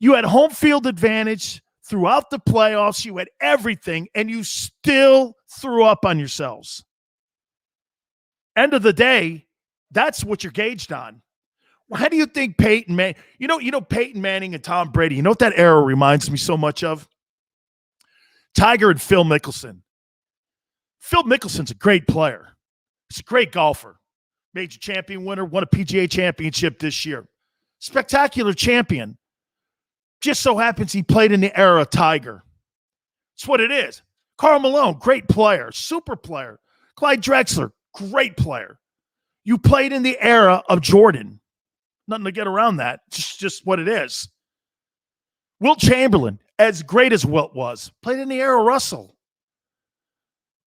You had home field advantage throughout the playoffs. You had everything, and you still threw up on yourselves. End of the day, that's what you're gauged on. How do you think Peyton Manning, you know Peyton Manning and Tom Brady, you know what that era reminds me so much of? Tiger and Phil Mickelson. Phil Mickelson's a great player. He's a great golfer. Major champion winner, won a PGA championship this year. Spectacular champion. Just so happens he played in the era of Tiger. That's what it is. Karl Malone, great player, super player. Clyde Drexler, great player. You played in the era of Jordan. Nothing to get around that. Just what it is. Wilt Chamberlain, as great as Wilt was, played in the era of Russell.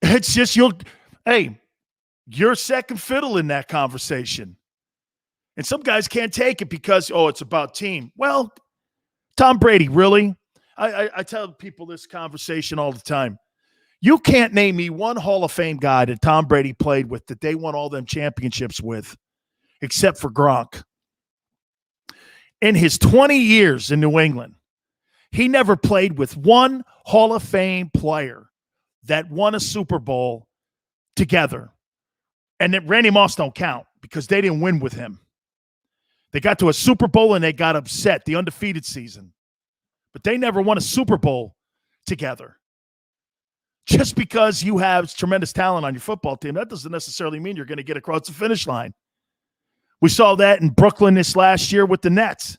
It's just you're second fiddle in that conversation. And some guys can't take it because, it's about team. Well, Tom Brady, really? I tell people this conversation all the time. You can't name me one Hall of Fame guy that Tom Brady played with that they won all them championships with, except for Gronk. In his 20 years in New England, he never played with one Hall of Fame player that won a Super Bowl together. And that Randy Moss don't count because they didn't win with him. They got to a Super Bowl and they got upset, the undefeated season. But they never won a Super Bowl together. Just because you have tremendous talent on your football team, that doesn't necessarily mean you're going to get across the finish line. We saw that in Brooklyn this last year with the Nets.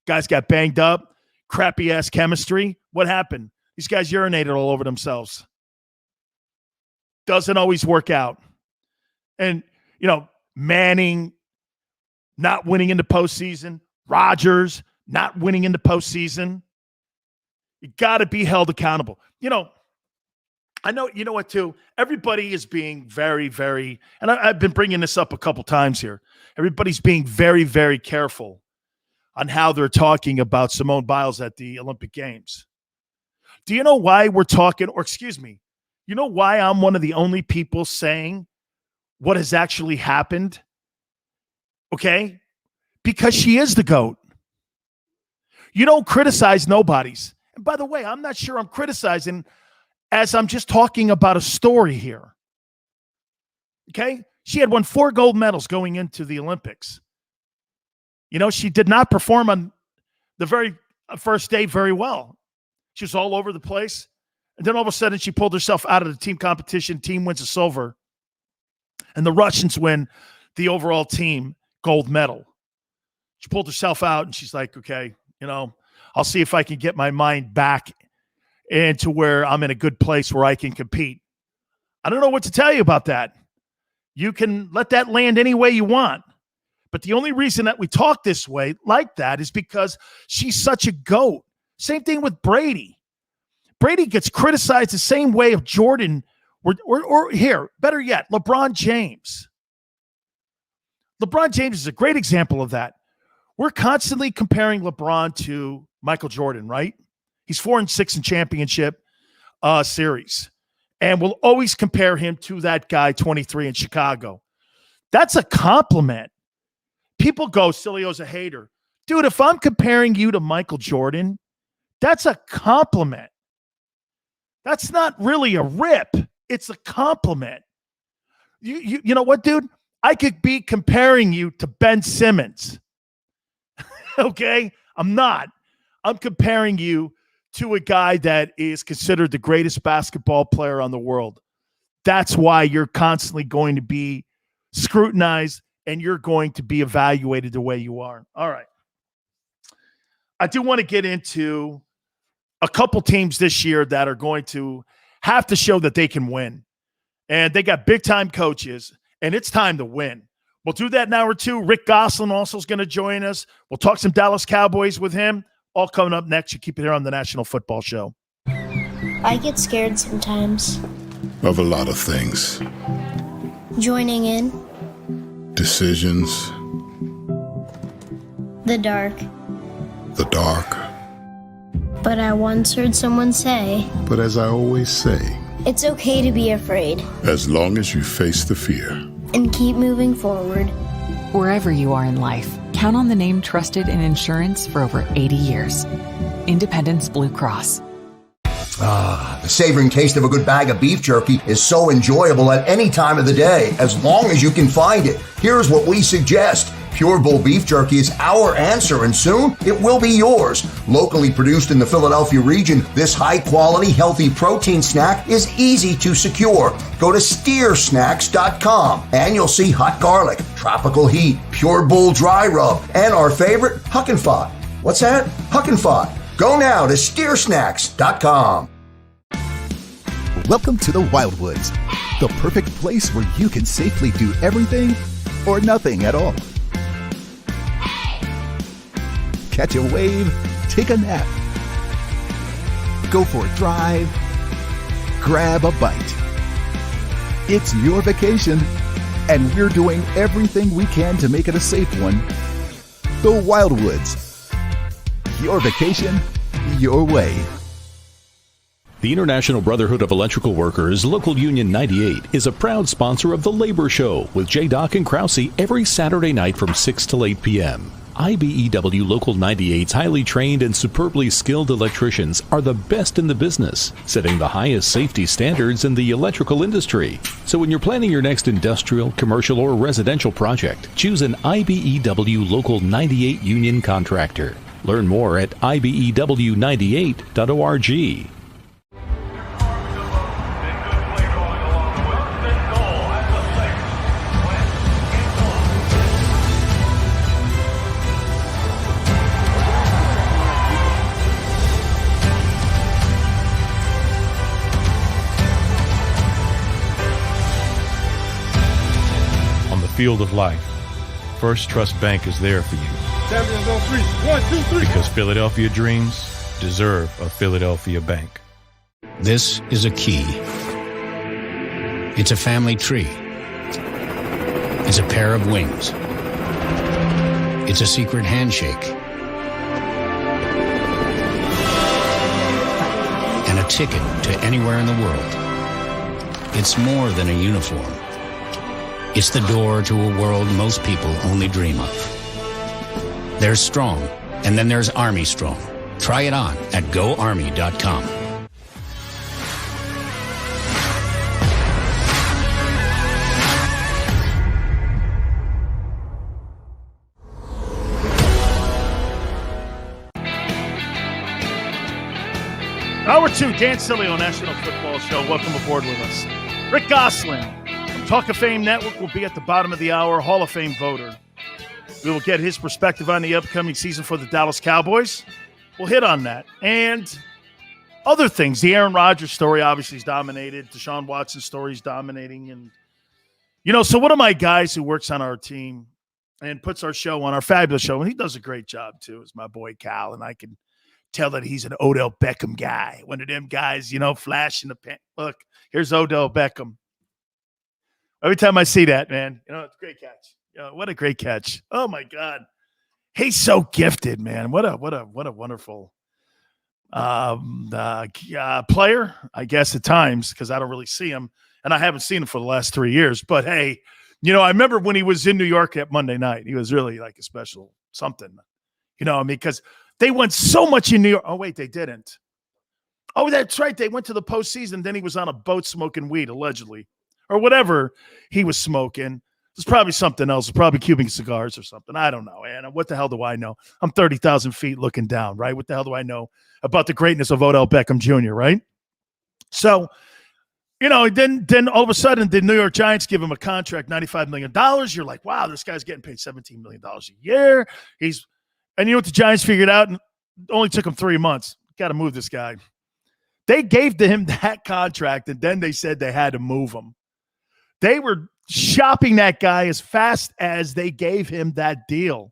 Guys got banged up, crappy-ass chemistry. What happened? These guys urinated all over themselves. Doesn't always work out. And, Manning not winning in the postseason, Rodgers not winning in the postseason. You got to be held accountable. I know, you know what, too? Everybody is being very, very, and I've been bringing this up a couple times here. Everybody's being very, very careful on how they're talking about Simone Biles at the Olympic Games. Do you know why we're talking, you know why I'm one of the only people saying what has actually happened? Okay? Because she is the GOAT. You don't criticize nobodies. And by the way, I'm not sure I'm criticizing as I'm just talking about a story here. Okay? She had won 4 gold medals going into the Olympics. She did not perform on the very first day very well. She was all over the place. And then all of a sudden, she pulled herself out of the team competition. Team wins a silver. And the Russians win the overall team gold medal. She pulled herself out, and she's like, okay, I'll see if I can get my mind back into where I'm in a good place where I can compete. I don't know what to tell you about that. You can let that land any way you want. But the only reason that we talk this way like that is because she's such a GOAT. Same thing with Brady. Brady gets criticized the same way of Jordan or here, better yet, LeBron James. LeBron James is a great example of that. We're constantly comparing LeBron to Michael Jordan, right? He's 4-6 in championship series. And we'll always compare him to that guy, 23 in Chicago. That's a compliment. People go, Sileo's a hater. Dude, if I'm comparing you to Michael Jordan, that's a compliment. That's not really a rip. It's a compliment. You know what, dude? I could be comparing you to Ben Simmons. Okay? I'm not. I'm comparing you to a guy that is considered the greatest basketball player on the world. That's why you're constantly going to be scrutinized and you're going to be evaluated the way you are. All right. I do want to get into a couple teams this year that are going to have to show that they can win. And they got big-time coaches, and it's time to win. We'll do that in hour 2. Rick Gosselin also is going to join us. We'll talk some Dallas Cowboys with him. All coming up next. You keep it here on the National Football Show. I get scared sometimes. Of a lot of things. Joining in. Decisions. The dark. The dark. But I once heard someone say, But as I always say, it's okay to be afraid. as long as you face the fear. And keep moving forward. Wherever you are in life, count on the name trusted in insurance for over 80 years. Independence Blue Cross. The savoring taste of a good bag of beef jerky is so enjoyable at any time of the day, as long as you can find it. Here's what we suggest. Pure Bull Beef Jerky is our answer, and soon it will be yours. Locally produced in the Philadelphia region, this high-quality, healthy protein snack is easy to secure. Go to steersnacks.com, and you'll see hot garlic, tropical heat, Pure Bull dry rub, and our favorite, Huck and Fod. What's that? Huck and Fod. Go now to steersnacks.com. Welcome to the Wildwoods, the perfect place where you can safely do everything or nothing at all. Catch a wave, take a nap, go for a drive, grab a bite. It's your vacation, and we're doing everything we can to make it a safe one. The Wildwoods. Your vacation, your way. The International Brotherhood of Electrical Workers, Local Union 98, is a proud sponsor of The Labor Show with J. Doc and Krause every Saturday night from 6 to 8 p.m. IBEW Local 98's highly trained and superbly skilled electricians are the best in the business, setting the highest safety standards in the electrical industry. So when you're planning your next industrial, commercial, or residential project, choose an IBEW Local 98 union contractor. Learn more at ibew98.org. Field of life, First Trust Bank is there for you. Champions on 3. 1, 2, 3. Because Philadelphia dreams deserve a Philadelphia bank. This is a key. It's a family tree. It's a pair of wings. It's a secret handshake. And a ticket to anywhere in the world. It's more than a uniform. It's the door to a world most people only dream of. There's Strong, and then there's Army Strong. Try it on at GoArmy.com. Hour 2, Dan Sileo, National Football Show. Welcome aboard with us. Rick Gosselin from Talk of Fame Network will be at the bottom of the hour, Hall of Fame voter. We will get his perspective on the upcoming season for the Dallas Cowboys. We'll hit on that. And other things. The Aaron Rodgers story obviously is dominated. Deshaun Watson's story is dominating. And So one of my guys who works on our team and puts our show on, our fabulous show, and he does a great job too, is my boy Cal, and I can tell that he's an Odell Beckham guy, one of them guys, flash in the pan. Look, here's Odell Beckham. Every time I see that, man, it's a great catch. What a great catch. Oh my God. He's so gifted, man. What a wonderful player, I guess, at times, because I don't really see him, and I haven't seen him for the last 3 years. But hey, I remember when he was in New York at Monday night, he was really like a special something, because they went so much in New York. Oh, wait, they didn't. Oh, that's right. They went to the postseason. Then he was on a boat smoking weed, allegedly, or whatever he was smoking. It's probably something else. Probably Cuban cigars or something. I don't know. And what the hell do I know? I'm 30,000 feet looking down, right? What the hell do I know about the greatness of Odell Beckham Jr., right? So, then all of a sudden the New York Giants give him a contract, $95 million. You're like, wow, this guy's getting paid $17 million a year. And you know what the Giants figured out? It only took him 3 months. Got to move this guy. They gave to him that contract, and then they said they had to move him. They were shopping that guy as fast as they gave him that deal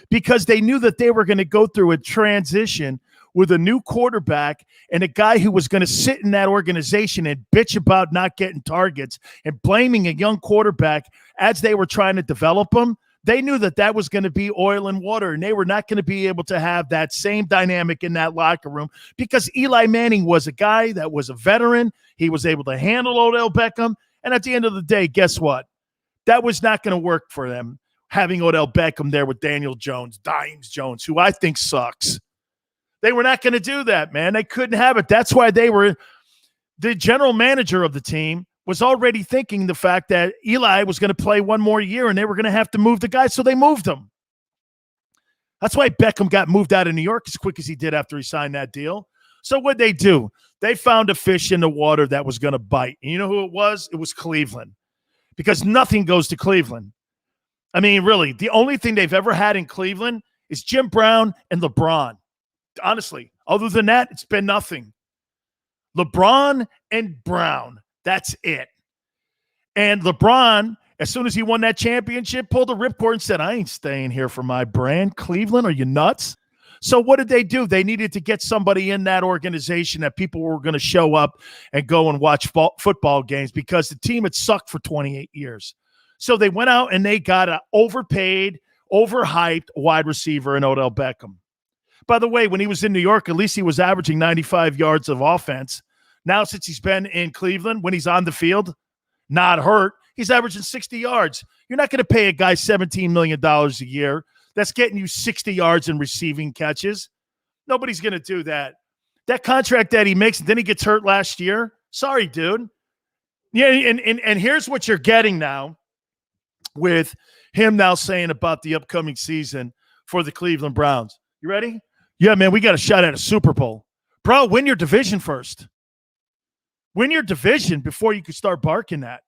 because they knew that they were going to go through a transition with a new quarterback and a guy who was going to sit in that organization and bitch about not getting targets and blaming a young quarterback as they were trying to develop him. They knew that that was going to be oil and water, and they were not going to be able to have that same dynamic in that locker room because Eli Manning was a guy that was a veteran. He was able to handle Odell Beckham. And at the end of the day, guess what? That was not going to work for them, having Odell Beckham there with Daniel Jones, Dimes Jones, who I think sucks. They were not going to do that, man. They couldn't have it. That's why the general manager of the team was already thinking the fact that Eli was going to play one more year and they were going to have to move the guy, so they moved him. That's why Beckham got moved out of New York as quick as he did after he signed that deal. So what'd they do? They found a fish in the water that was going to bite. And you know who it was? It was Cleveland. Because nothing goes to Cleveland. I mean, really, the only thing they've ever had in Cleveland is Jim Brown and LeBron. Honestly, other than that, it's been nothing. LeBron and Brown, that's it. And LeBron, as soon as he won that championship, pulled the ripcord and said, I ain't staying here for my brand. Cleveland, are you nuts? So what did they do? They needed to get somebody in that organization that people were going to show up and go and watch football games because the team had sucked for 28 years. So they went out and they got an overpaid, overhyped wide receiver in Odell Beckham. By the way, when he was in New York, at least he was averaging 95 yards of offense. Now, since he's been in Cleveland, when he's on the field, not hurt, he's averaging 60 yards. You're not going to pay a guy $17 million a year. That's getting you 60 yards in receiving catches. Nobody's going to do that. That contract that he makes, and then he gets hurt last year. Sorry, dude. Yeah, and here's what you're getting now with him now saying about the upcoming season for the Cleveland Browns. You ready? Yeah, man, we got a shot at a Super Bowl. Bro, win your division first. Win your division before you can start barking that.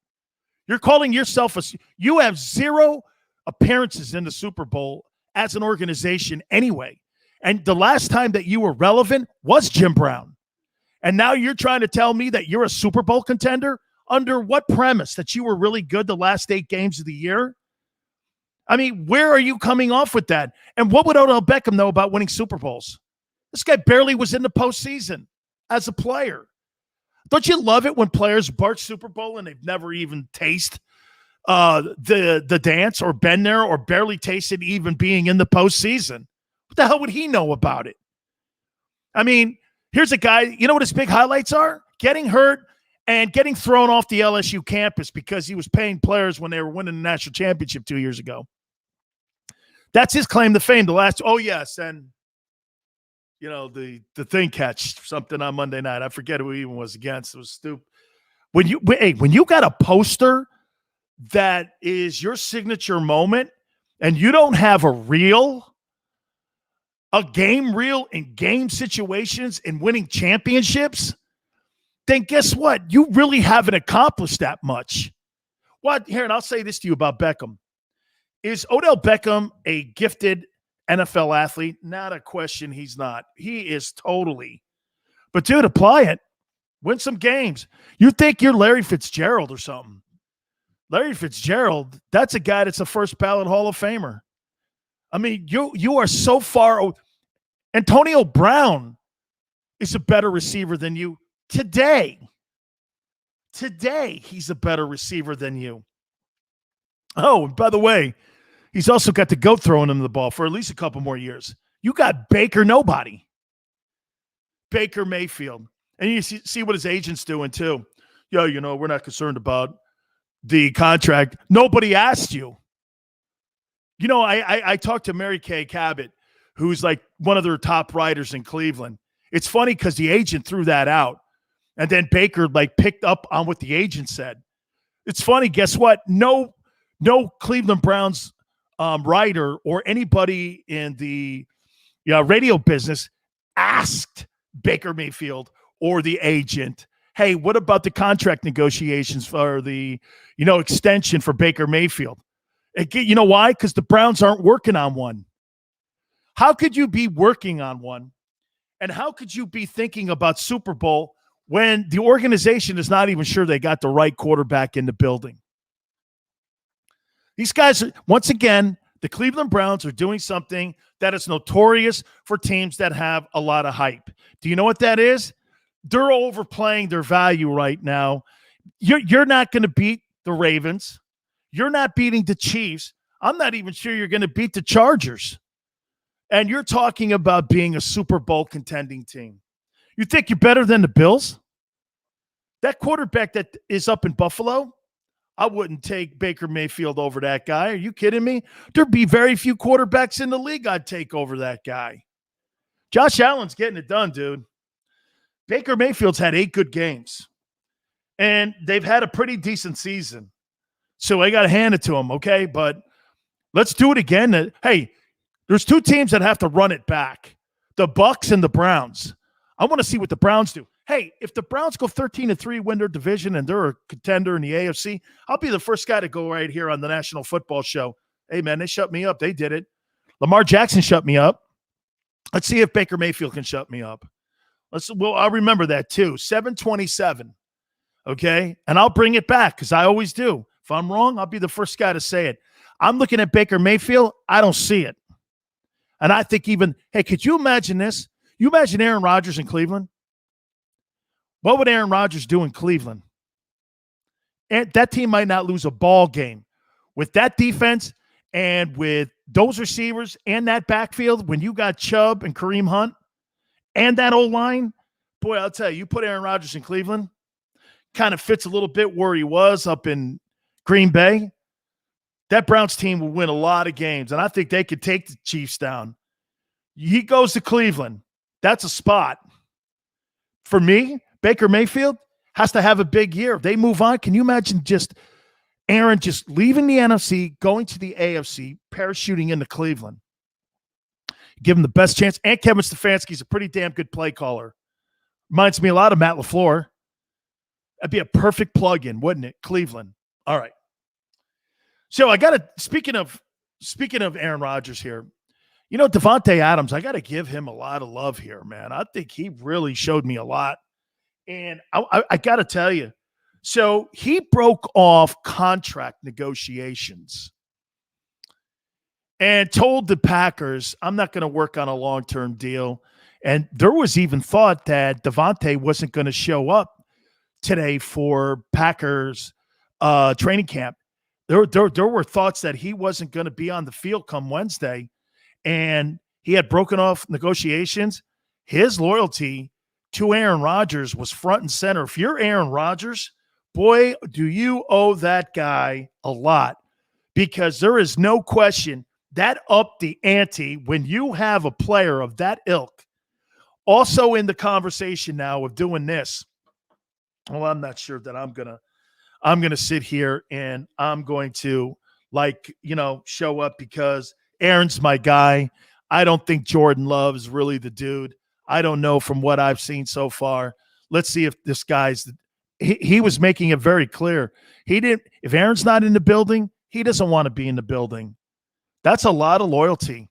You're calling yourself you have 0 appearances in the Super Bowl as an organization anyway. And the last time that you were relevant was Jim Brown. And now you're trying to tell me that you're a Super Bowl contender? Under what premise? That you were really good the last 8 games of the year? I mean, where are you coming off with that? And what would Odell Beckham know about winning Super Bowls? This guy barely was in the postseason as a player. Don't you love it when players bark Super Bowl and they've never even tasted the dance or been there or barely tasted even being in the postseason? What the hell would he know about it? I mean, here's a guy, you know what his big highlights are? Getting hurt and getting thrown off the LSU campus because he was paying players when they were winning the national championship 2 years ago. That's his claim to fame. And the thing catch something on Monday night. I forget who he even was against. It was stupid. When you got a poster that is your signature moment and you don't have a game reel in game situations and winning championships, then guess what? You really haven't accomplished that much. Here, and I'll say this to you about Beckham. Is Odell Beckham a gifted NFL athlete? Not a question. He's not. He is totally. But, dude, apply it. Win some games. You think you're Larry Fitzgerald or something. Larry Fitzgerald, that's a guy that's a first ballot Hall of Famer. I mean, you are so far. Antonio Brown is a better receiver than you today. Today, he's a better receiver than you. Oh, and by the way, he's also got the GOAT throwing him the ball for at least a couple more years. You got Baker nobody. Baker Mayfield. And you see what his agent's doing too. Yeah, we're not concerned about the contract. Nobody asked you. I talked to Mary Kay Cabot, who's like one of their top writers in Cleveland. It's funny because the agent threw that out. And then Baker picked up on what the agent said. It's funny. Guess what? No Cleveland Browns writer or anybody in the radio business asked Baker Mayfield or the agent, hey, what about the contract negotiations for the extension for Baker Mayfield? You know why? Because the Browns aren't working on one. How could you be working on one? And how could you be thinking about Super Bowl when the organization is not even sure they got the right quarterback in the building? These guys, once again, the Cleveland Browns are doing something that is notorious for teams that have a lot of hype. Do you know what that is? They're overplaying their value right now. You're not going to beat the Ravens. You're not beating the Chiefs. I'm not even sure you're going to beat the Chargers. And you're talking about being a Super Bowl contending team. You think you're better than the Bills? That quarterback that is up in Buffalo, I wouldn't take Baker Mayfield over that guy. Are you kidding me? There'd be very few quarterbacks in the league I'd take over that guy. Josh Allen's getting it done, dude. Baker Mayfield's had 8 good games. And they've had a pretty decent season. So I got to hand it to him, okay? But let's do it again. Hey, there's 2 teams that have to run it back. The Bucs and the Browns. I want to see what the Browns do. Hey, if the Browns go 13-3, win their division, and they're a contender in the AFC, I'll be the first guy to go right here on the National Football Show. Hey, man, they shut me up. They did it. Lamar Jackson shut me up. Let's see if Baker Mayfield can shut me up. I'll remember that too. 727. Okay? And I'll bring it back because I always do. If I'm wrong, I'll be the first guy to say it. I'm looking at Baker Mayfield. I don't see it. And I think hey, could you imagine this? You imagine Aaron Rodgers in Cleveland? What would Aaron Rodgers do in Cleveland? And that team might not lose a ball game. With that defense and with those receivers and that backfield, when you got Chubb and Kareem Hunt and that O-line, boy, I'll tell you put Aaron Rodgers in Cleveland, kind of fits a little bit where he was up in Green Bay. That Browns team will win a lot of games, and I think they could take the Chiefs down. He goes to Cleveland. That's a spot. For me, Baker Mayfield has to have a big year. If they move on, can you imagine just Aaron just leaving the NFC, going to the AFC, parachuting into Cleveland? Give him the best chance. And Kevin Stefanski's a pretty damn good play caller. Reminds me a lot of Matt LaFleur. That'd be a perfect plug-in, wouldn't it? Cleveland. All right. So I got to, speaking of Aaron Rodgers here, Devontae Adams, I got to give him a lot of love here, man. I think he really showed me a lot. And I got to tell you, so he broke off contract negotiations and told the Packers, I'm not going to work on a long-term deal. And there was even thought that Devontae wasn't going to show up today for Packers training camp. There were thoughts that he wasn't going to be on the field come Wednesday, and he had broken off negotiations. His loyalty to Aaron Rodgers was front and center. If you're Aaron Rodgers, boy, do you owe that guy a lot, because there is no question that upped the ante when you have a player of that ilk also in the conversation now of doing this. Well, I'm not sure that I'm going to sit here and I'm going to show up because Aaron's my guy. I don't think Jordan Love is really the dude. I don't know from what I've seen so far. Let's see if this guy's he was making it very clear. If Aaron's not in the building, he doesn't want to be in the building. That's a lot of loyalty.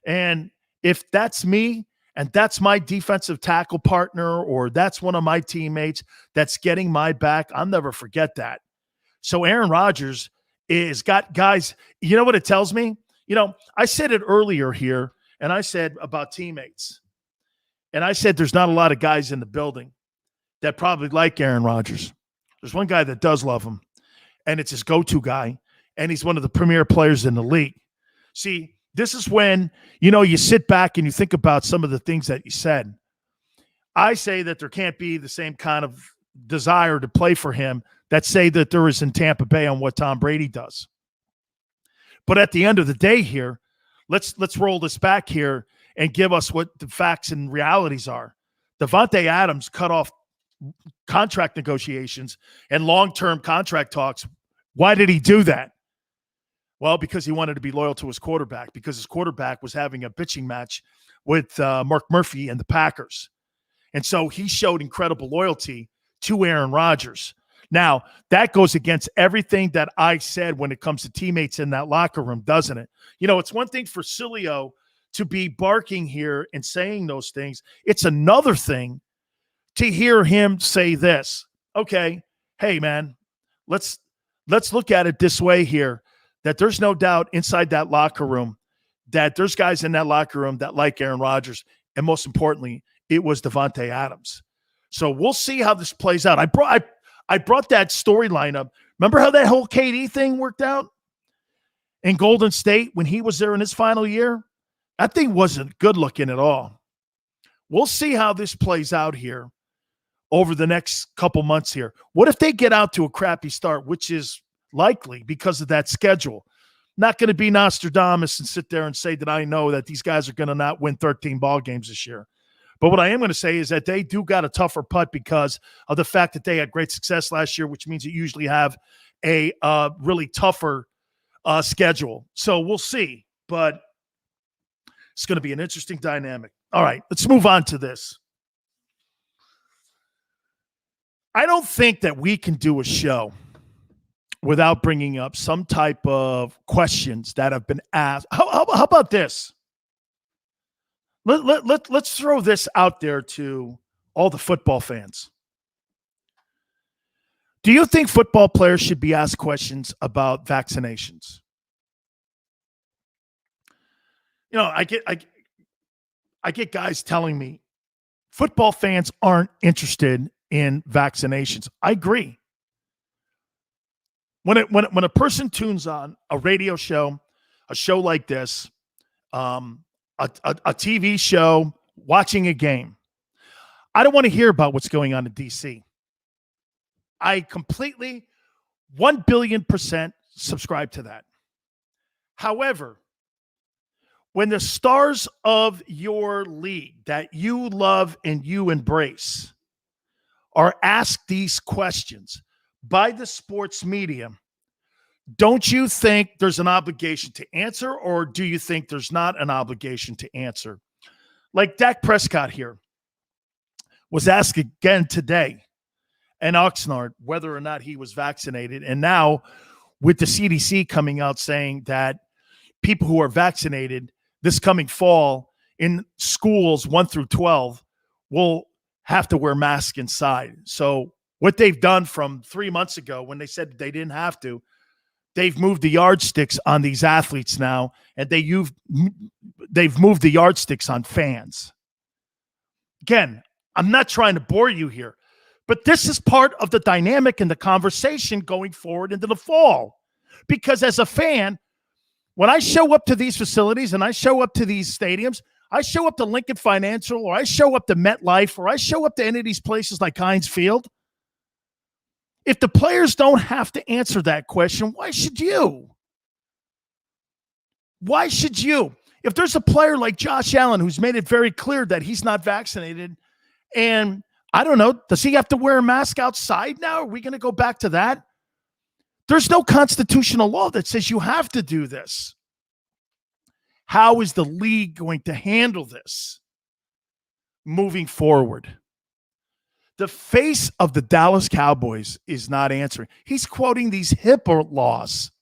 And if that's me and that's my defensive tackle partner or that's one of my teammates that's getting my back, I'll never forget that. So Aaron Rodgers is got guys. You know what it tells me? I said it earlier here, and I said about teammates. And I said there's not a lot of guys in the building that probably like Aaron Rodgers. There's one guy that does love him, and it's his go-to guy, and he's one of the premier players in the league. See, this is when, you sit back and you think about some of the things that you said. I say that there can't be the same kind of desire to play for him that say that there is in Tampa Bay on what Tom Brady does. But at the end of the day here, let's roll this back here and give us what the facts and realities are. Davante Adams cut off contract negotiations and long-term contract talks. Why did he do that? Well, because he wanted to be loyal to his quarterback, because his quarterback was having a bitching match with Mark Murphy and the Packers. And so he showed incredible loyalty to Aaron Rodgers. Now, that goes against everything that I said when it comes to teammates in that locker room, doesn't it? It's one thing for Sileo to be barking here and saying those things. It's another thing to hear him say this. Okay, hey, man, let's look at it this way here, that there's no doubt inside that locker room that there's guys in that locker room that like Aaron Rodgers, and most importantly, it was Davante Adams. So we'll see how this plays out. I brought that storyline up. Remember how that whole KD thing worked out in Golden State when he was there in his final year? That thing wasn't good looking at all. We'll see how this plays out here over the next couple months here. What if they get out to a crappy start, which is likely because of that schedule? Not going to be Nostradamus and sit there and say that I know that these guys are going to not win 13 ball games this year. But what I am going to say is that they do got a tougher putt because of the fact that they had great success last year, which means you usually have a really tougher schedule. So we'll see. But it's going to be an interesting dynamic. All right, let's move on to this. I don't think that we can do a show without bringing up some type of questions that have been asked. How about this? Let's throw this out there to all the football fans. Do you think football players should be asked questions about vaccinations? I get guys telling me football fans aren't interested in vaccinations. I agree. When a person tunes on a radio show, a show like this, a TV show, watching a game, I don't want to hear about what's going on in D.C. I completely 1 billion% subscribe to that. However, when the stars of your league that you love and you embrace are asked these questions by the sports media, don't you think there's an obligation to answer, or do you think there's not an obligation to answer? Like Dak Prescott here was asked again today in Oxnard whether or not he was vaccinated. And now with the CDC coming out saying that people who are vaccinated this coming fall in schools 1 through 12 will have to wear masks inside. So what they've done from 3 months ago when they said they didn't have to, they've moved the yardsticks on these athletes now, and they've moved the yardsticks on fans. Again, I'm not trying to bore you here, but this is part of the dynamic and the conversation going forward into the fall. Because as a fan, when I show up to these facilities and I show up to these stadiums, I show up to Lincoln Financial, or I show up to MetLife, or I show up to any of these places like Heinz Field. If the players don't have to answer that question, why should you? Why should you? If there's a player like Josh Allen who's made it very clear that he's not vaccinated, and I don't know, does he have to wear a mask outside now? Are we going to go back to that? There's no constitutional law that says you have to do this. How is the league going to handle this moving forward? The face of the Dallas Cowboys is not answering. He's quoting these HIPAA laws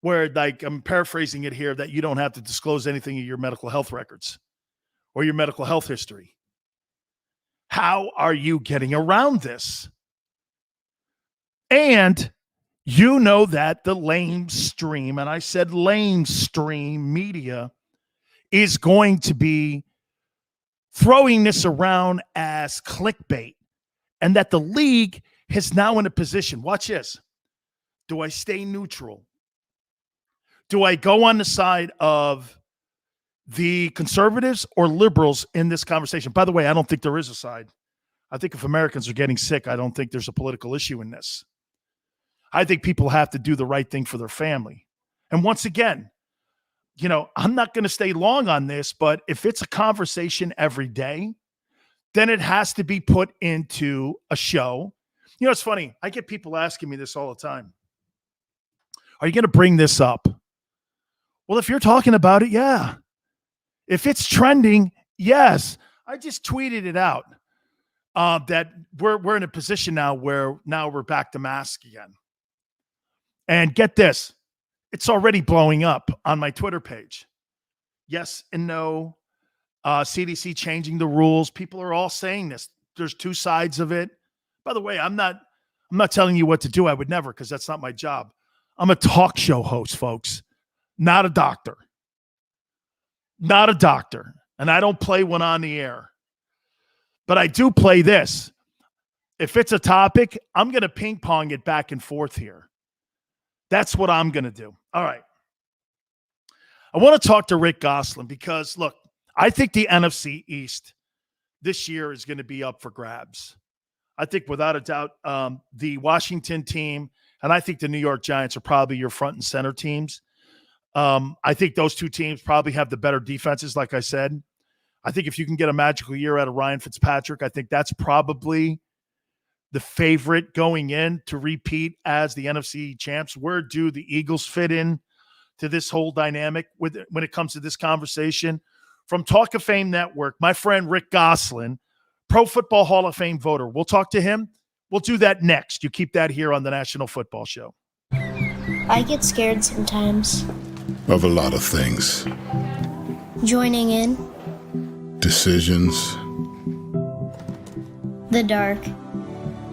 where, like, I'm paraphrasing it here, that you don't have to disclose anything in your medical health records or your medical health history. How are you getting around this? And You know that the lamestream, and I said lamestream media, is going to be throwing this around as clickbait, and that the league is now in a position. Watch this. Do I stay neutral? Do I go on the side of the conservatives or liberals in this conversation? By the way, I don't think there is a side. I think if Americans are getting sick, I don't think there's a political issue in this. I think people have to do the right thing for their family. And once again, you know, I'm not going to stay long on this, but if it's a conversation every day, then it has to be put into a show. You know, it's funny. I get people asking me this all the time. Are you going to bring this up? Well, if you're talking about it, yeah. If it's trending, yes. I just tweeted it out that we're in a position now where now we're back to masks again. And get this, it's already blowing up on my Twitter page. Yes and no. CDC changing the rules. People are all saying this. There's two sides of it. By the way, I'm not telling you what to do. I would never, because that's not my job. I'm a talk show host, folks, not a doctor. Not a doctor. And I don't play one on the air. But I do play this. If it's a topic, I'm going to ping pong it back and forth here. That's what I'm going to do. All right. I want to talk to Rick Gosselin because, look, I think the NFC East this year is going to be up for grabs. I think without a doubt the Washington team and I think the New York Giants are probably your front and center teams. I think those two teams probably have the better defenses, like I said. I think if you can get a magical year out of Ryan Fitzpatrick, I think that's probably the favorite going in to repeat as the NFC champs. Where do the Eagles fit in to this whole dynamic when it comes to this conversation? From Talk of Fame Network, my friend Rick Gosselin, Pro Football Hall of Fame voter. We'll talk to him. We'll do that next. You keep that here on the National Football Show. I get scared sometimes. Of a lot of things. Joining in. Decisions. The dark.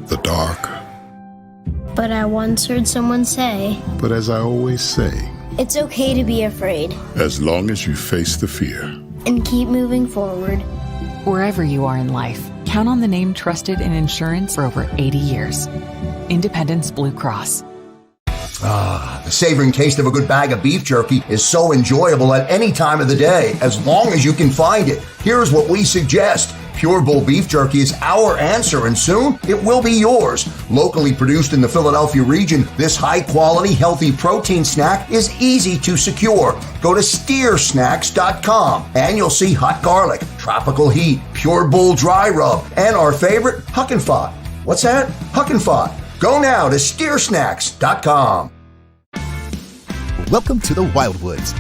The dark. But I once heard someone say, But as I always say, it's okay to be afraid. As long as you face the fear. And keep moving forward. Wherever you are in life, count on the name trusted in insurance for over 80 years. Independence Blue Cross. The savoring taste of a good bag of beef jerky is so enjoyable at any time of the day, as long as you can find it. Here's what we suggest. Pure Bull Beef Jerky is our answer, and soon it will be yours. Locally produced in the Philadelphia region, this high-quality, healthy protein snack is easy to secure. Go to steersnacks.com, and you'll see hot garlic, tropical heat, Pure Bull dry rub, and our favorite, Huck and Fod. What's that? Huck and Fod. Go now to steersnacks.com. Welcome to the Wildwoods,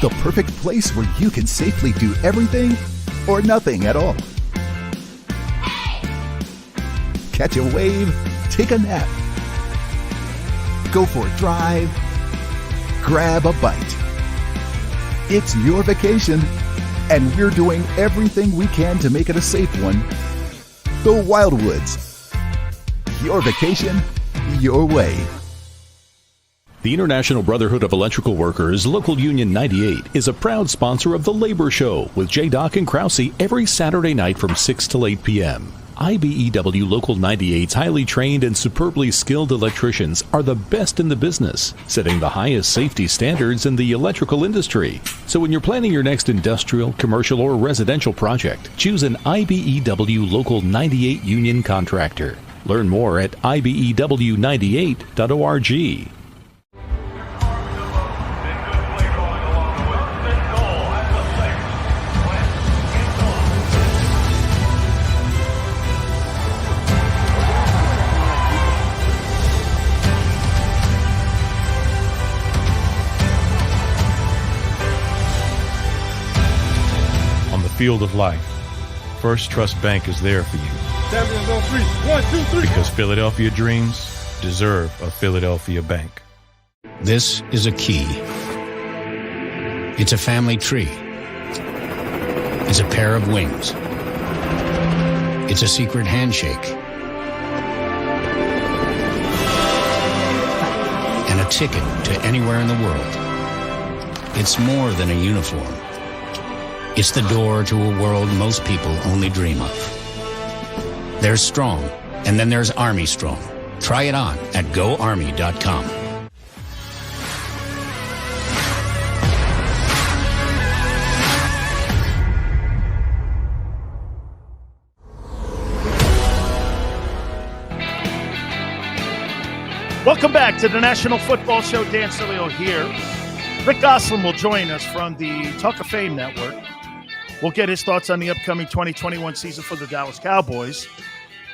the perfect place where you can safely do everything or nothing at all. Catch a wave, take a nap, go for a drive, grab a bite. It's your vacation, and we're doing everything we can to make it a safe one. The Wildwoods. Your vacation, your way. The International Brotherhood of Electrical Workers, Local Union 98, is a proud sponsor of The Labor Show with J. Doc and Krause every Saturday night from 6 till 8 p.m. IBEW Local 98's highly trained and superbly skilled electricians are the best in the business, setting the highest safety standards in the electrical industry. So when you're planning your next industrial, commercial, or residential project, choose an IBEW Local 98 union contractor. Learn more at IBEW98.org. Field of life, First Trust Bank is there for you. Champions on 3. 1, 2, 3. Because Philadelphia dreams deserve a Philadelphia bank. This is a key. It's a family tree. It's a pair of wings. It's a secret handshake. ticket to anywhere in the world. It's more than a uniform. It's the door to a world most people only dream of. There's Strong, and then there's Army Strong. Try it on at GoArmy.com. Welcome back to the National Football Show. Dan Sileo here. Rick Gosselin will join us from the Talk of Fame Network. We'll get his thoughts on the upcoming 2021 season for the Dallas Cowboys.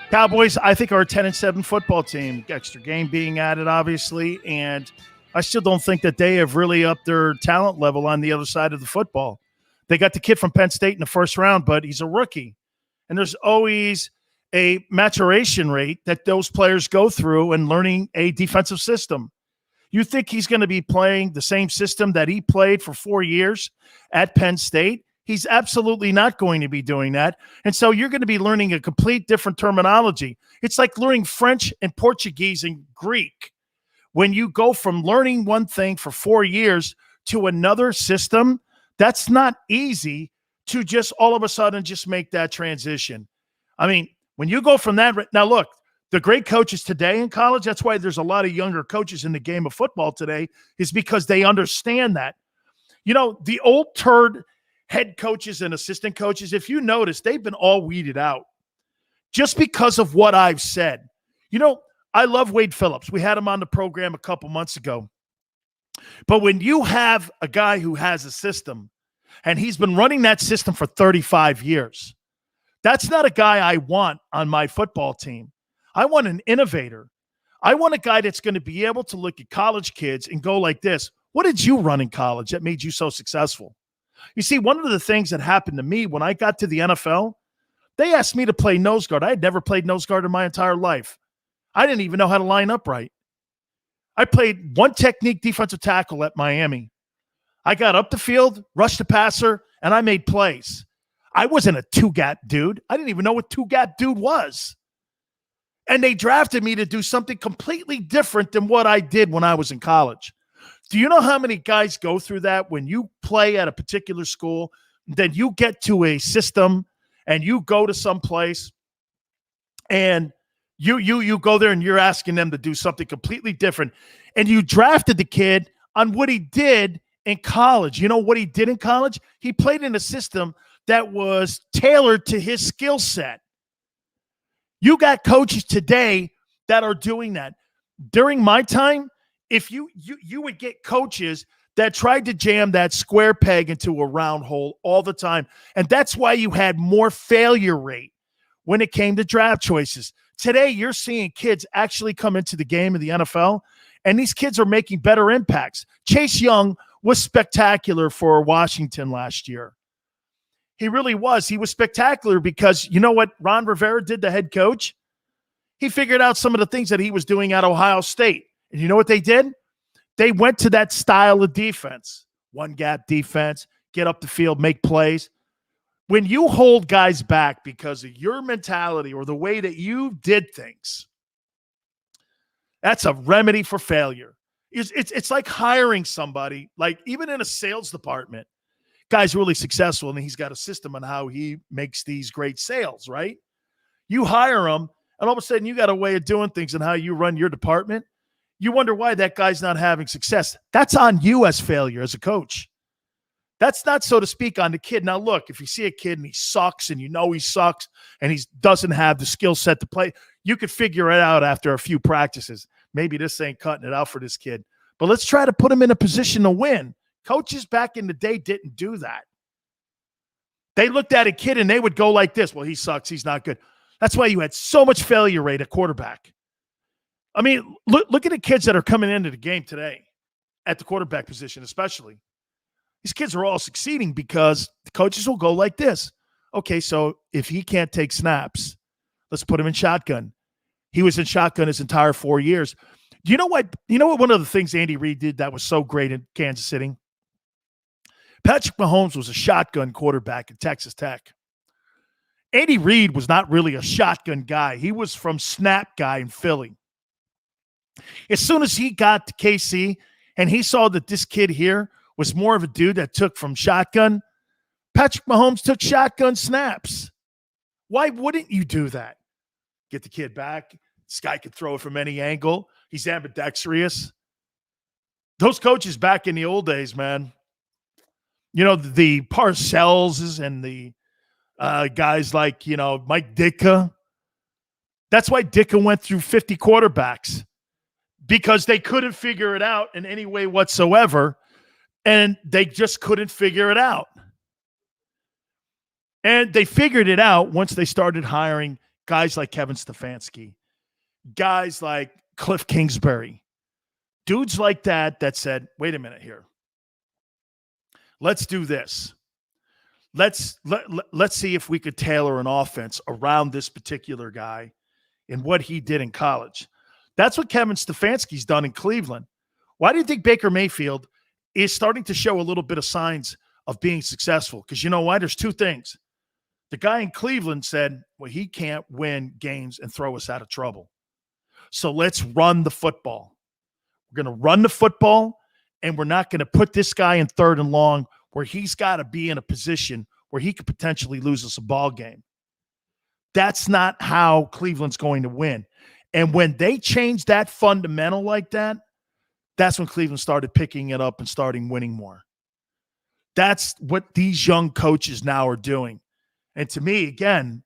Cowboys, I think, are a 10-7 football team. Extra game being added, obviously, and I still don't think that they have really upped their talent level on the other side of the football. They got the kid from Penn State in the first round, but he's a rookie. And there's always a maturation rate that those players go through in learning a defensive system. You think he's going to be playing the same system that he played for 4 years at Penn State? He's absolutely not going to be doing that. And so you're going to be learning a complete different terminology. It's like learning French and Portuguese and Greek. When you go from learning one thing for 4 years to another system, that's not easy to just all of a sudden just make that transition. I mean, when you go from that, now look, the great coaches today in college, that's why there's a lot of younger coaches in the game of football today, is because they understand that. You know, the old turd head coaches and assistant coaches, if you notice, they've been all weeded out just because of what I've said. You know, I love Wade Phillips. We had him on the program a couple months ago. But when you have a guy who has a system and he's been running that system for 35 years, that's not a guy I want on my football team. I want an innovator. I want a guy that's going to be able to look at college kids and go like this: what did you run in college that made you so successful? You see, one of the things that happened to me when I got to the NFL, they asked me to play nose guard. I had never played nose guard in my entire life. I didn't even know how to line up right. I played one technique defensive tackle at Miami. I got up the field, rushed the passer, and I made plays. I wasn't a two-gap dude. I didn't even know what two-gap dude was. And they drafted me to do something completely different than what I did when I was in college. Do you know how many guys go through that when you play at a particular school, then you get to a system and you go to some place and you go there and you're asking them to do something completely different, and you drafted the kid on what he did in college. You know what he did in college? He played in a system that was tailored to his skill set. You got coaches today that are doing that. During my time, if you would get coaches that tried to jam that square peg into a round hole all the time. And that's why you had more failure rate when it came to draft choices. Today, you're seeing kids actually come into the game of the NFL, and these kids are making better impacts. Chase Young was spectacular for Washington last year. He really was. He was spectacular because you know what Ron Rivera did, the head coach? He figured out some of the things that he was doing at Ohio State. And you know what they did? They went to that style of defense. One gap defense, get up the field, make plays. When you hold guys back because of your mentality or the way that you did things, that's a remedy for failure. It's like hiring somebody, like even in a sales department. Guy's really successful, and he's got a system on how he makes these great sales, right? You hire him, and all of a sudden you got a way of doing things and how you run your department. You wonder why that guy's not having success. That's on you as failure as a coach. That's not, so to speak, on the kid. Now, look, if you see a kid and he sucks and you know he sucks and he doesn't have the skill set to play, you could figure it out after a few practices. Maybe this ain't cutting it out for this kid. But let's try to put him in a position to win. Coaches back in the day didn't do that. They looked at a kid and they would go like this: well, he sucks. He's not good. That's why you had so much failure rate at quarterback. I mean, look at the kids that are coming into the game today at the quarterback position, especially. These kids are all succeeding because the coaches will go like this. Okay, so if he can't take snaps, let's put him in shotgun. He was in shotgun his entire 4 years. You know what? One of the things Andy Reid did that was so great in Kansas City? Patrick Mahomes was a shotgun quarterback at Texas Tech. Andy Reid was not really a shotgun guy. He was from snap guy in Philly. As soon as he got to KC and he saw that this kid here was more of a dude that took from shotgun, Patrick Mahomes took shotgun snaps. Why wouldn't you do that? Get the kid back. This guy can throw it from any angle. He's ambidextrous. Those coaches back in the old days, man, you know, the Parcells and the guys like, you know, Mike Ditka. That's why Ditka went through 50 quarterbacks, because they couldn't figure it out in any way whatsoever, and they just couldn't figure it out. And they figured it out once they started hiring guys like Kevin Stefanski, guys like Cliff Kingsbury, dudes like that said, wait a minute here. Let's do this. Let's see if we could tailor an offense around this particular guy and what he did in college. That's what Kevin Stefanski's done in Cleveland. Why do you think Baker Mayfield is starting to show a little bit of signs of being successful? Because you know why? There's two things. The guy in Cleveland said, well, he can't win games and throw us out of trouble. So let's run the football. We're going to run the football, and we're not going to put this guy in third and long where he's got to be in a position where he could potentially lose us a ball game. That's not how Cleveland's going to win. And when they changed that fundamental like that, that's when Cleveland started picking it up and starting winning more. That's what these young coaches now are doing. And to me, again,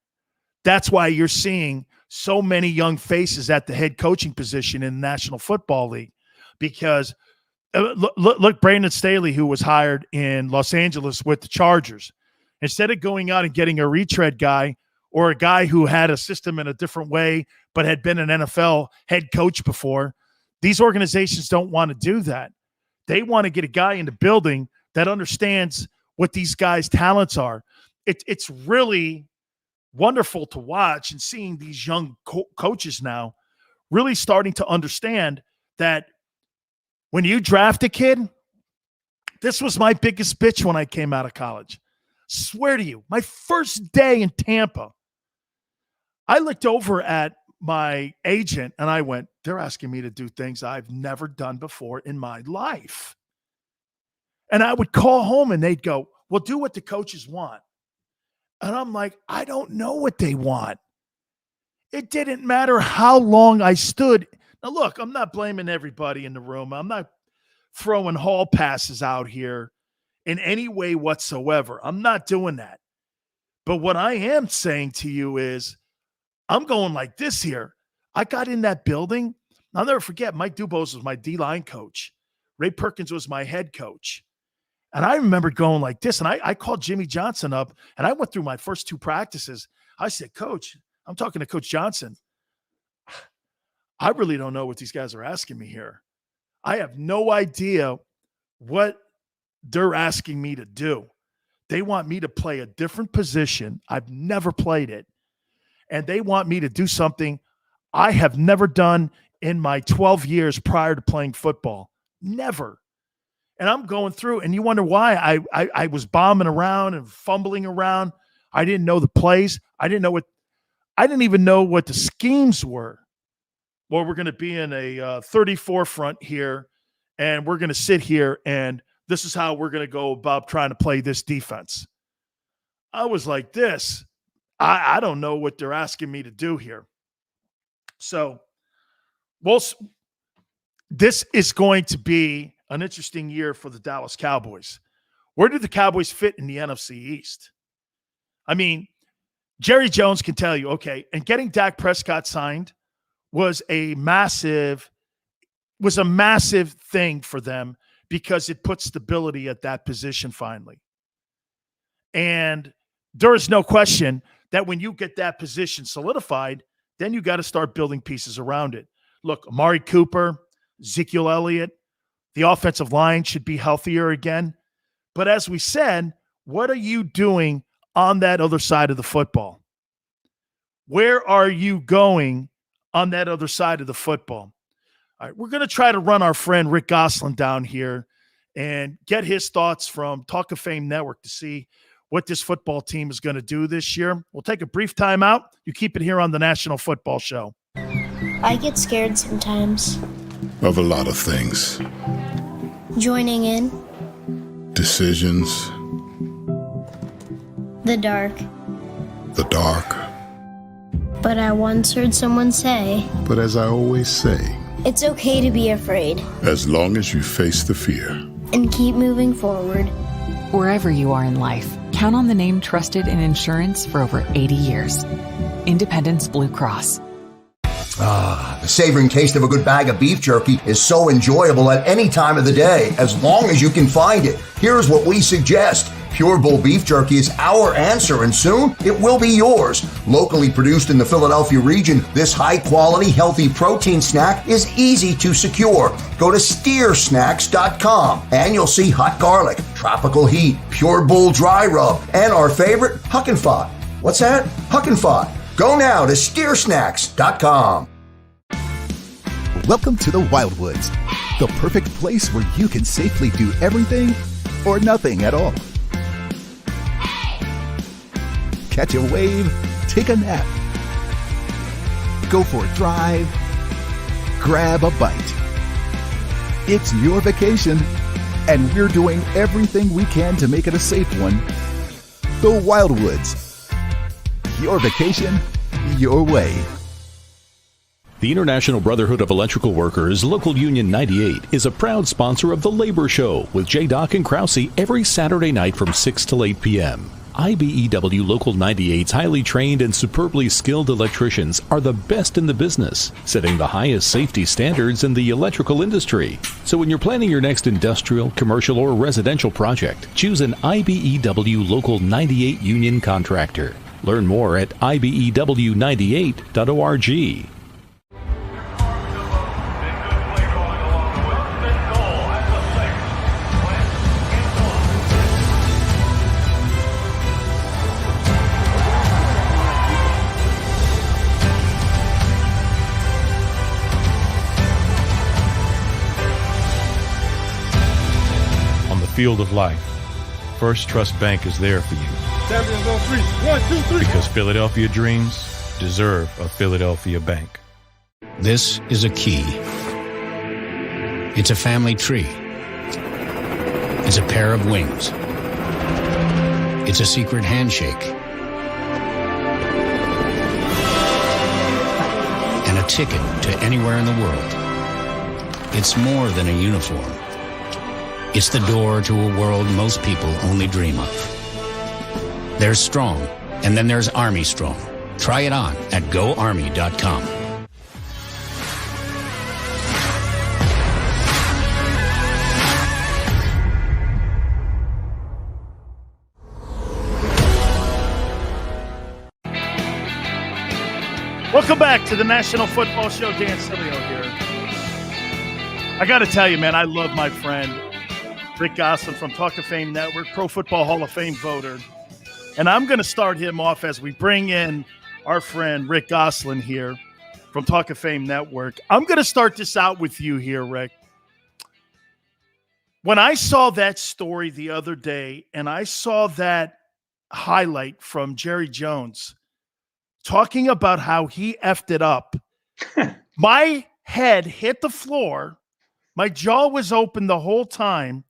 that's why you're seeing so many young faces at the head coaching position in the National Football League. Because look, Brandon Staley, who was hired in Los Angeles with the Chargers, instead of going out and getting a retread guy or a guy who had a system in a different way but had been an NFL head coach before, these organizations don't want to do that. They want to get a guy in the building that understands what these guys' talents are. It's really wonderful to watch, and seeing these young coaches now really starting to understand that when you draft a kid, this was my biggest bitch when I came out of college. Swear to you, my first day in Tampa, I looked over at my agent and I went, they're asking me to do things I've never done before in my life. And I would call home and they'd go, well, do what the coaches want. And I'm like, I don't know what they want. It didn't matter how long I stood. Now, look, I'm not blaming everybody in the room. I'm not throwing hall passes out here in any way whatsoever. I'm not doing that. But what I am saying to you is I'm going like this here. I got in that building. I'll never forget, Mike Dubose was my D-line coach. Ray Perkins was my head coach. And I remember going like this, and I called Jimmy Johnson up, and I went through my first two practices. I said, Coach, I'm talking to Coach Johnson. I really don't know what these guys are asking me here. I have no idea what they're asking me to do. They want me to play a different position. I've never played it. And they want me to do something I have never done in my 12 years prior to playing football. Never. And I'm going through, and you wonder why I was bombing around and fumbling around. I didn't know the plays. I didn't even know what the schemes were. Well, we're going to be in a 34 front here, and we're going to sit here, and this is how we're going to go about trying to play this defense. I was like this. I don't know what they're asking me to do here. So, well, this is going to be an interesting year for the Dallas Cowboys. Where do the Cowboys fit in the NFC East? I mean, Jerry Jones can tell you, okay, and getting Dak Prescott signed was a massive thing for them because it put stability at that position finally. And there is no question that when you get that position solidified, then you got to start building pieces around it. Look, Amari Cooper, Ezekiel Elliott, the offensive line should be healthier again. But as we said, what are you doing on that other side of the football? Where are you going on that other side of the football? All right, we're going to try to run our friend Rick Gosselin down here and get his thoughts from Talk of Fame Network to see what this football team is going to do this year. We'll take a brief time out. You keep it here on the National Football Show. I get scared sometimes. of a lot of things. Joining in. Decisions. The dark. The dark. But I once heard someone say, But as I always say, it's okay to be afraid. as long as you face the fear. And keep moving forward. Wherever you are in life, count on the name trusted in insurance for over 80 years. Independence Blue Cross. The savoring taste of a good bag of beef jerky is so enjoyable at any time of the day, as long as you can find it. Here's what we suggest. Pure Bull Beef Jerky is our answer, and soon it will be yours. Locally produced in the Philadelphia region, this high-quality, healthy protein snack is easy to secure. Go to steersnacks.com, and you'll see hot garlic, tropical heat, Pure Bull dry rub, and our favorite, Huck and Fod. What's that? Huck and Fod. Go now to steersnacks.com. Welcome to the Wildwoods, the perfect place where you can safely do everything or nothing at all. Catch a wave, take a nap, go for a drive, grab a bite. It's your vacation, and we're doing everything we can to make it a safe one. The Wildwoods. Your vacation, your way. The International Brotherhood of Electrical Workers, Local Union 98, is a proud sponsor of The Labor Show with J. Doc and Krause every Saturday night from 6 to 8 p.m. IBEW Local 98's highly trained and superbly skilled electricians are the best in the business, setting the highest safety standards in the electrical industry. So when you're planning your next industrial, commercial, or residential project, choose an IBEW Local 98 union contractor. Learn more at ibew98.org. Field of life, First Trust Bank is there for you. Because Philadelphia dreams deserve a Philadelphia bank. This is a key. It's a family tree. It's a pair of wings. It's a secret handshake. And a ticket to anywhere in the world. It's more than a uniform. It's the door to a world most people only dream of. There's Strong, and then there's Army Strong. Try it on at GoArmy.com. Welcome back to the National Football Show. Dan Sileo here. I got to tell you, man, I love my friend Rick Gosselin from Talk of Fame Network, Pro Football Hall of Fame voter. And I'm going to start him off as we bring in our friend Rick Gosselin here from Talk of Fame Network. I'm going to start this out with you here, Rick. When I saw that story the other day and I saw that highlight from Jerry Jones talking about how he effed it up, my head hit the floor. My jaw was open the whole time.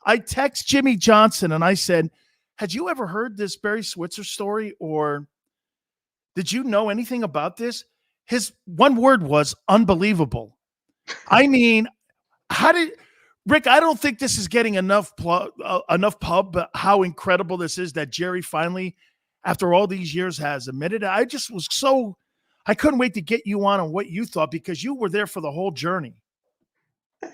I text Jimmy Johnson and I said, had you ever heard this Barry Switzer story, or did you know anything about this? His one word was unbelievable. I mean, Rick, I don't think this is getting enough pub, but how incredible this is that Jerry finally, after all these years, has admitted it. I couldn't wait to get you on what you thought, because you were there for the whole journey.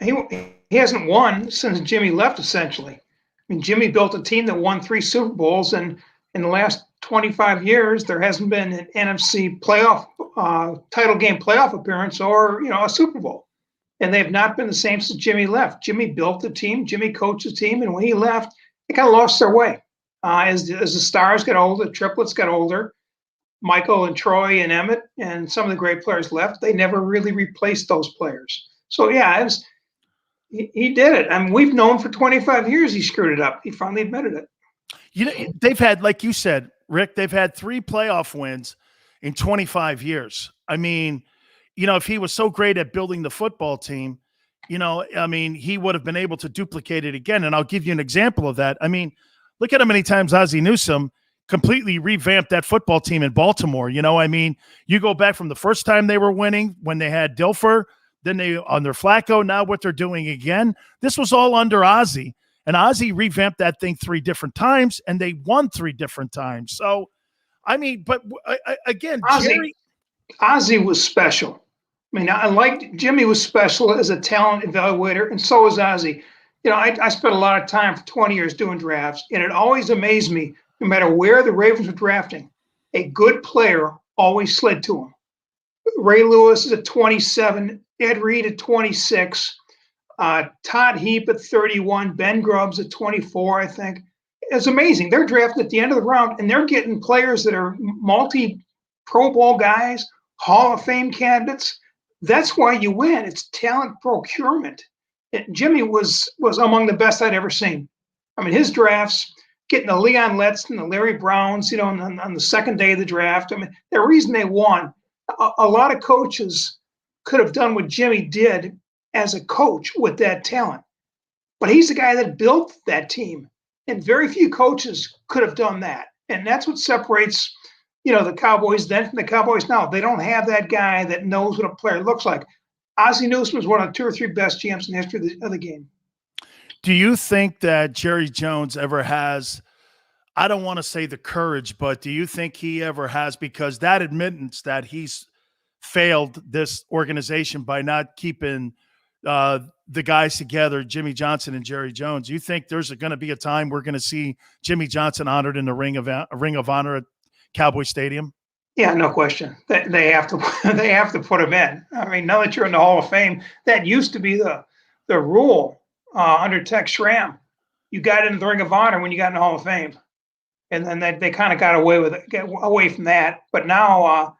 He hasn't won since Jimmy left, essentially. I mean, Jimmy built a team that won 3 Super Bowls, and in the last 25 years, there hasn't been an NFC playoff, title game playoff appearance or, a Super Bowl. And they've not been the same since Jimmy left. Jimmy built the team, Jimmy coached the team, and when he left, they kind of lost their way. As the stars got older, the triplets got older, Michael and Troy and Emmett and some of the great players left. They never really replaced those players. So, yeah, he did it. I mean, we've known for 25 years he screwed it up. He finally admitted it. They've had, like you said, Rick, they've had 3 playoff wins in 25 years. I mean, if he was so great at building the football team, I mean, he would have been able to duplicate it again. And I'll give you an example of that. I mean, look at how many times Ozzie Newsome completely revamped that football team in Baltimore. I mean, you go back from the first time they were winning when they had Dilfer, then they under Flacco, now what they're doing again. This was all under Ozzie. And Ozzie revamped that thing 3 different times, and they won 3 different times. So, I mean, but again, Ozzie was special. I mean, I liked Jimmy was special as a talent evaluator, and so was Ozzie. I spent a lot of time for 20 years doing drafts, and it always amazed me, no matter where the Ravens were drafting, a good player always slid to him. Ray Lewis is at 27, Ed Reed at 26, Todd Heap at 31, Ben Grubbs at 24, I think. It's amazing. They're drafting at the end of the round, and they're getting players that are multi-Pro Bowl guys, Hall of Fame candidates. That's why you win. It's talent procurement. Jimmy was among the best I'd ever seen. I mean, his drafts, getting the Leon Letts and the Larry Browns, on the second day of the draft. I mean, the reason they won, a lot of coaches could have done what Jimmy did as a coach with that talent. But he's the guy that built that team. And very few coaches could have done that. And that's what separates, the Cowboys then from the Cowboys now. They don't have that guy that knows what a player looks like. Ozzie Newsome was one of the 2 or 3 best GMs in the history of the game. Do you think that Jerry Jones ever has, I don't want to say the courage, but do you think he ever has, because that admittance that he's failed this organization by not keeping the guys together, Jimmy Johnson and Jerry Jones, you think there's going to be a time we're going to see Jimmy Johnson honored in the Ring of Honor at Cowboy Stadium? Yeah, no question. They have to put him in. I mean, now that you're in the Hall of Fame, that used to be the rule under Tex Schramm. You got in the Ring of Honor when you got in the Hall of Fame, and then they kind of got away from that. But now,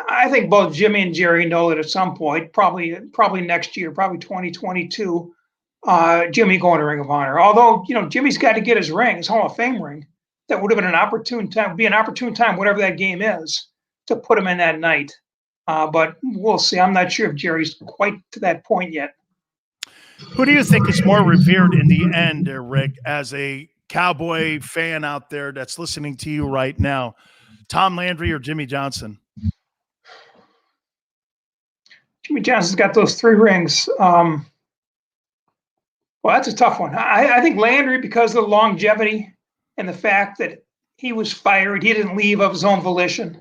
I think both Jimmy and Jerry know that at some point, probably next year, probably 2022, Jimmy going to Ring of Honor. Although Jimmy's got to get his ring, his Hall of Fame ring. That would have been an opportune time, whatever that game is, to put him in that night. But we'll see. I'm not sure if Jerry's quite to that point yet. Who do you think is more revered in the end, Rick, as a Cowboy fan out there that's listening to you right now? Tom Landry or Jimmy Johnson? Jimmy Johnson's got those 3 rings. Well, that's a tough one. I think Landry, because of the longevity and the fact that he was fired, he didn't leave of his own volition.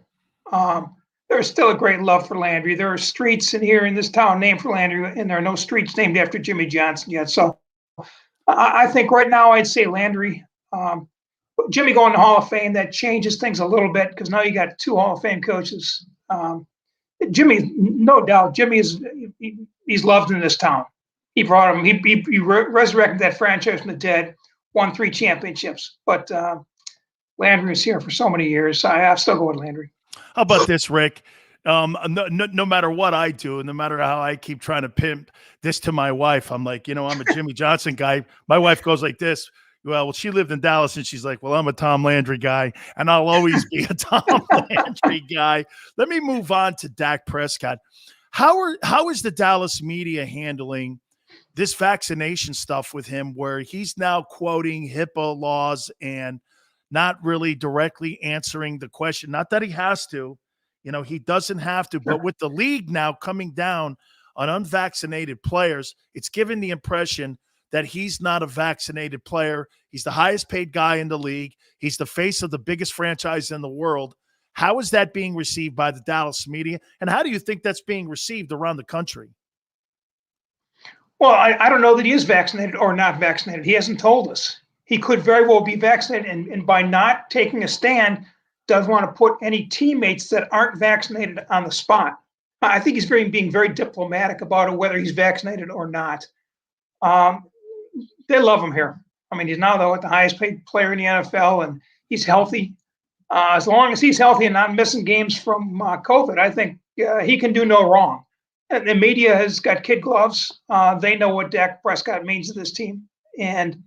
There's still a great love for Landry. There are streets in this town named for Landry, and there are no streets named after Jimmy Johnson yet. So I think right now I'd say Landry. Jimmy going to Hall of Fame, that changes things a little bit because now you got 2 Hall of Fame coaches. Jimmy, no doubt, he's loved in this town. He brought him. He resurrected that franchise from the dead, won 3 championships. But Landry was here for so many years. I still go with Landry. How about this, Rick? No matter what I do, and no matter how I keep trying to pimp this to my wife, I'm like, I'm a Jimmy Johnson guy. My wife goes like this. Well, she lived in Dallas, and she's like, well, I'm a Tom Landry guy, and I'll always be a Tom Landry guy. Let me move on to Dak Prescott. How is the Dallas media handling this vaccination stuff with him, where he's now quoting HIPAA laws and not really directly answering the question? Not that he has to, he doesn't have to, but with the league now coming down on unvaccinated players, it's given the impression that he's not a vaccinated player. He's the highest paid guy in the league. He's the face of the biggest franchise in the world. How is that being received by the Dallas media? And how do you think that's being received around the country? Well, I don't know that he is vaccinated or not vaccinated. He hasn't told us. He could very well be vaccinated, and by not taking a stand, doesn't want to put any teammates that aren't vaccinated on the spot. I think he's being very diplomatic about it, whether he's vaccinated or not. They love him here. I mean, he's now the highest paid player in the NFL, and he's healthy. As long as he's healthy and not missing games from COVID, I think he can do no wrong. And the media has got kid gloves. They know what Dak Prescott means to this team, and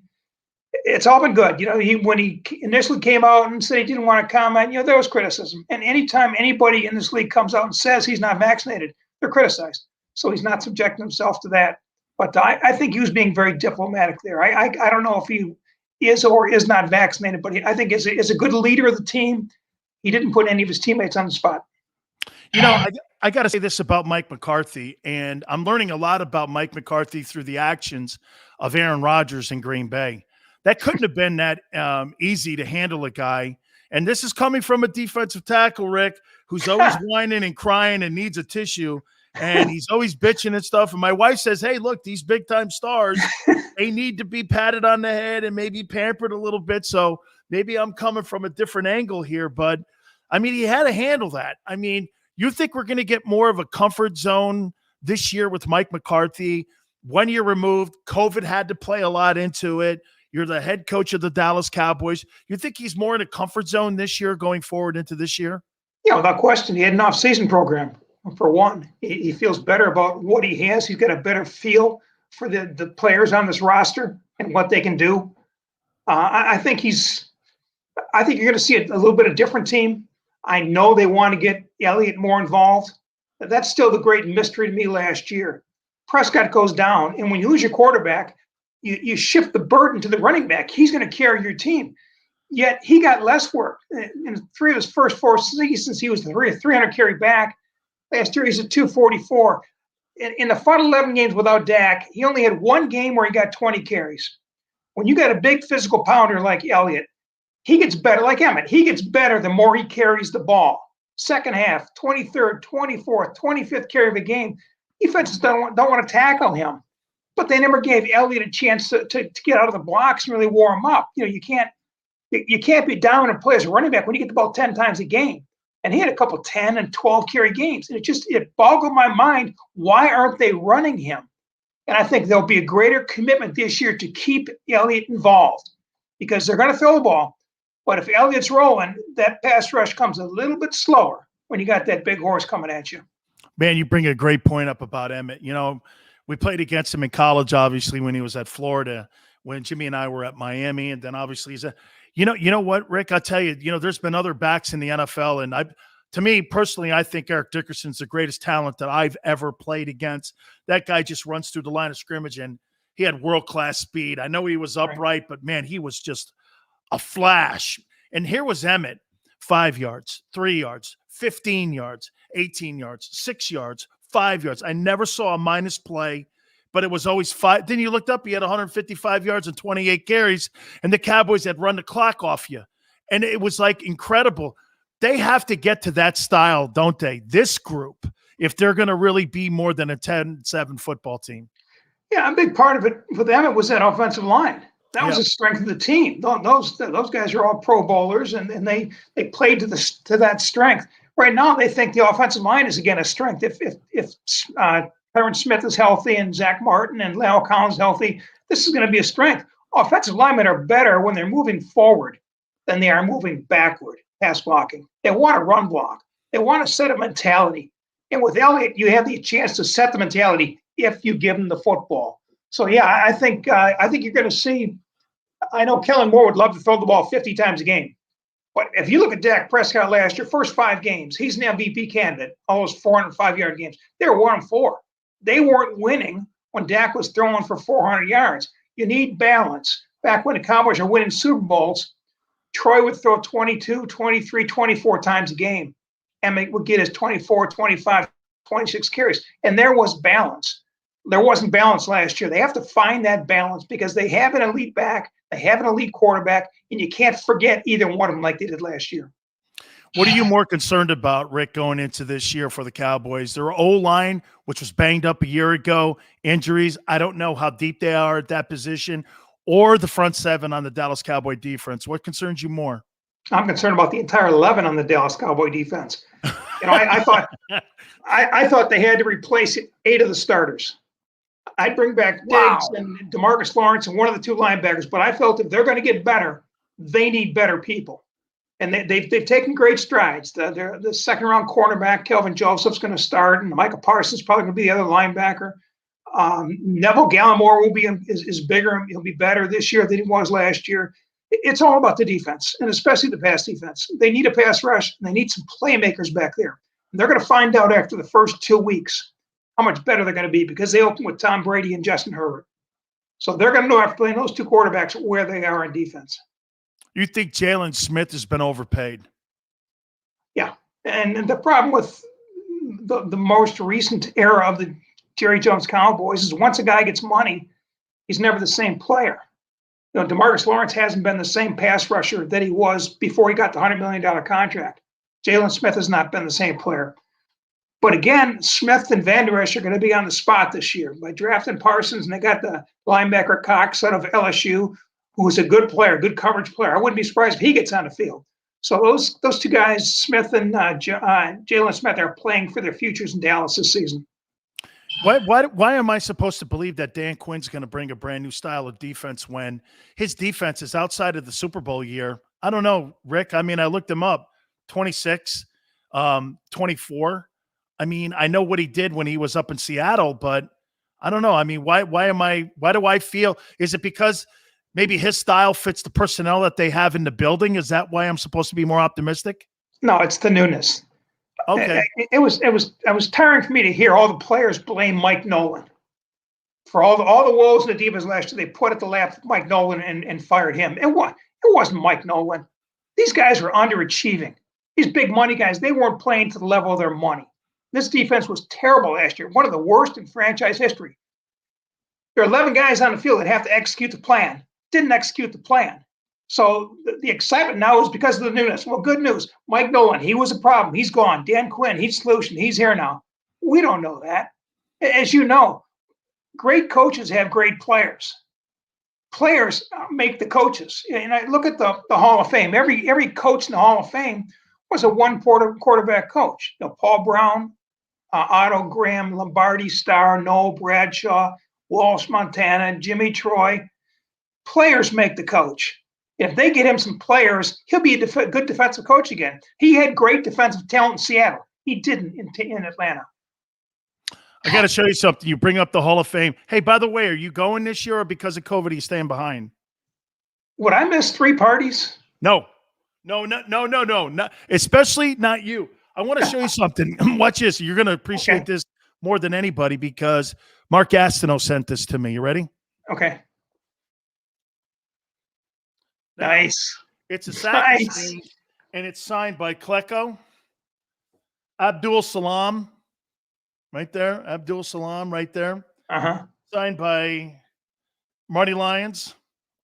it's all been good. When he initially came out and said he didn't want to comment, there was criticism. And anytime anybody in this league comes out and says he's not vaccinated, they're criticized. So he's not subjecting himself to that. But I think he was being very diplomatic there. I don't know if he is or is not vaccinated, but I think as a good leader of the team, he didn't put any of his teammates on the spot. You know, I got to say this about Mike McCarthy, and I'm learning a lot about Mike McCarthy through the actions of Aaron Rodgers in Green Bay. That couldn't have been that easy to handle a guy. And this is coming from a defensive tackle, Rick, who's always whining and crying and needs a tissue. And he's always bitching and stuff. And my wife says, hey, look, these big-time stars, they need to be patted on the head and maybe pampered a little bit. So maybe I'm coming from a different angle here. But, I mean, he had to handle that. I mean, you think we're going to get more of a comfort zone this year with Mike McCarthy? 1 year removed, COVID had to play a lot into it. You're the head coach of the Dallas Cowboys. You think he's more in a comfort zone this year going forward into this year? Yeah, without question. He had an off-season program. For one, he feels better about what he has. He's got a better feel for the players on this roster and what they can do. I think you're going to see a little bit of different team. I know they want to get Elliott more involved. But that's still the great mystery to me last year. Prescott goes down, and when you lose your quarterback, you shift the burden to the running back. He's going to carry your team. Yet he got less work. In 3 of his first 4 seasons, he was the 300 carry back. Last year, he's at 244. In the final 11 games without Dak, he only had 1 game where he got 20 carries. When you got a big physical pounder like Elliott, he gets better, like Emmett. He gets better the more he carries the ball. Second half, 23rd, 24th, 25th carry of a game, defenses don't want to tackle him. But they never gave Elliott a chance to get out of the blocks and really warm him up. You know, you can't be dominant and play as a running back when you get the ball 10 times a game. And he had a couple 10 and 12 carry games. And it boggled my mind. Why aren't they running him? And I think there'll be a greater commitment this year to keep Elliott involved because they're going to throw the ball. But if Elliott's rolling, that pass rush comes a little bit slower when you got that big horse coming at you. Man, you bring a great point up about Emmett. You know, we played against him in college, obviously, when he was at Florida, when Jimmy and I were at Miami. And then obviously he's you know what, Rick, I'll tell you, there's been other backs in the NFL. And to me personally, I think Eric Dickerson's the greatest talent that I've ever played against. That guy just runs through the line of scrimmage and he had world-class speed. I know he was upright, but man, he was just a flash. And here was Emmett, 5 yards, 3 yards, 15 yards, 18 yards, 6 yards, 5 yards. I never saw a minus play, but it was always 5. Then you looked up, he had 155 yards and 28 carries, and the Cowboys had run the clock off you. And it was like incredible. They have to get to that style, don't they? This group, if they're going to really be more than a 10-7 football team. Yeah, a big part of it for them, it was that offensive line. That was the strength of the team. Those guys are all Pro Bowlers, and they played to that strength. Right now, they think the offensive line is again a strength. If Tyron Smith is healthy and Zach Martin and Leo Collins healthy, this is going to be a strength. Offensive linemen are better when they're moving forward than they are moving backward, pass blocking. They want to run block. They want to set a mentality. And with Elliott, you have the chance to set the mentality if you give him the football. So, yeah, I think you're going to see – I know Kellen Moore would love to throw the ball 50 times a game. But if you look at Dak Prescott last year, first 5 games, he's an MVP candidate, all those 405-yard games. They were 1-4. They weren't winning when Dak was throwing for 400 yards. You need balance. Back when the Cowboys are winning Super Bowls, Troy would throw 22, 23, 24 times a game. Emmett would get his 24, 25, 26 carries. And there was balance. There wasn't balance last year. They have to find that balance because they have an elite back, they have an elite quarterback, and you can't forget either one of them like they did last year. What are you more concerned about, Rick, going into this year for the Cowboys? Their O-line, which was banged up a year ago, injuries. I don't know how deep they are at that position, or the front seven on the Dallas Cowboy defense. What concerns you more? I'm concerned about the entire 11 on the Dallas Cowboy defense. I thought they had to replace 8 of the starters. I'd bring back Diggs and DeMarcus Lawrence and one of the 2 linebackers, but I felt if they're going to get better, they need better people. And they've taken great strides. The second-round cornerback, Kelvin Joseph's going to start, and Micah Parsons probably going to be the other linebacker. Neville Gallimore is bigger. He'll be better this year than he was last year. It's all about the defense, and especially the pass defense. They need a pass rush, and they need some playmakers back there. And they're going to find out after the first 2 weeks how much better they're going to be because they open with Tom Brady and Justin Herbert. So they're going to know after playing those two quarterbacks where they are in defense. You think Jalen Smith has been overpaid? Yeah. And the problem with the most recent era of the Jerry Jones Cowboys is once a guy gets money, he's never the same player. You know, DeMarcus Lawrence hasn't been the same pass rusher that he was before he got the $100 million contract. Jalen Smith has not been the same player. But again, Smith and Van Der Esch are going to be on the spot this year by drafting Parsons, and they got the linebacker Cox out of LSU, who is a good player, good coverage player. I wouldn't be surprised if he gets on the field. So those two guys, Smith and Jalen Smith, are playing for their futures in Dallas this season. Why am I supposed to believe that Dan Quinn's going to bring a brand new style of defense when his defense is outside of the Super Bowl year? I don't know, Rick. I mean, I looked him up, 26, 24. I mean, I know what he did when he was up in Seattle, but I don't know. I mean, why do I feel? Is it because maybe his style fits the personnel that they have in the building? Is that why I'm supposed to be more optimistic? No, it's the newness. Okay. It was tiring for me to hear all the players blame Mike Nolan for all the woes in the defense last year. They put at the lap Mike Nolan and fired him. It wasn't Mike Nolan. These guys were underachieving. These big money guys, they weren't playing to the level of their money. This defense was terrible last year, one of the worst in franchise history. There are 11 guys on the field that have to execute the plan. Didn't execute the plan. So the excitement now is because of the newness. Well, good news. Mike Nolan, he was a problem. He's gone. Dan Quinn, he's the solution. He's here now. We don't know that. As you know, great coaches have great players. Players make the coaches. And I look at the Hall of Fame. Every coach in the Hall of Fame was a one-quarterback coach. You know, Paul Brown, Otto Graham, Lombardi Starr, Noel Bradshaw, Walsh Montana, Jimmy Troy. Players make the coach. If they get him some players, he'll be a good defensive coach again. He had great defensive talent in Seattle. He didn't in Atlanta. I got to show you something. You bring up the Hall of Fame. Hey, by the way, are you going this year or because of COVID, are you staying behind? Would I miss 3 parties? No, especially not you. I want to show you something. Watch this. You're going to appreciate this more than anybody because Mark Gastineau sent this to me. You ready? Okay. Nice. It's a sack machine, and it's signed by Klecko, Abdul Salam, right there. Abdul Salam, right there. Signed by Marty Lyons.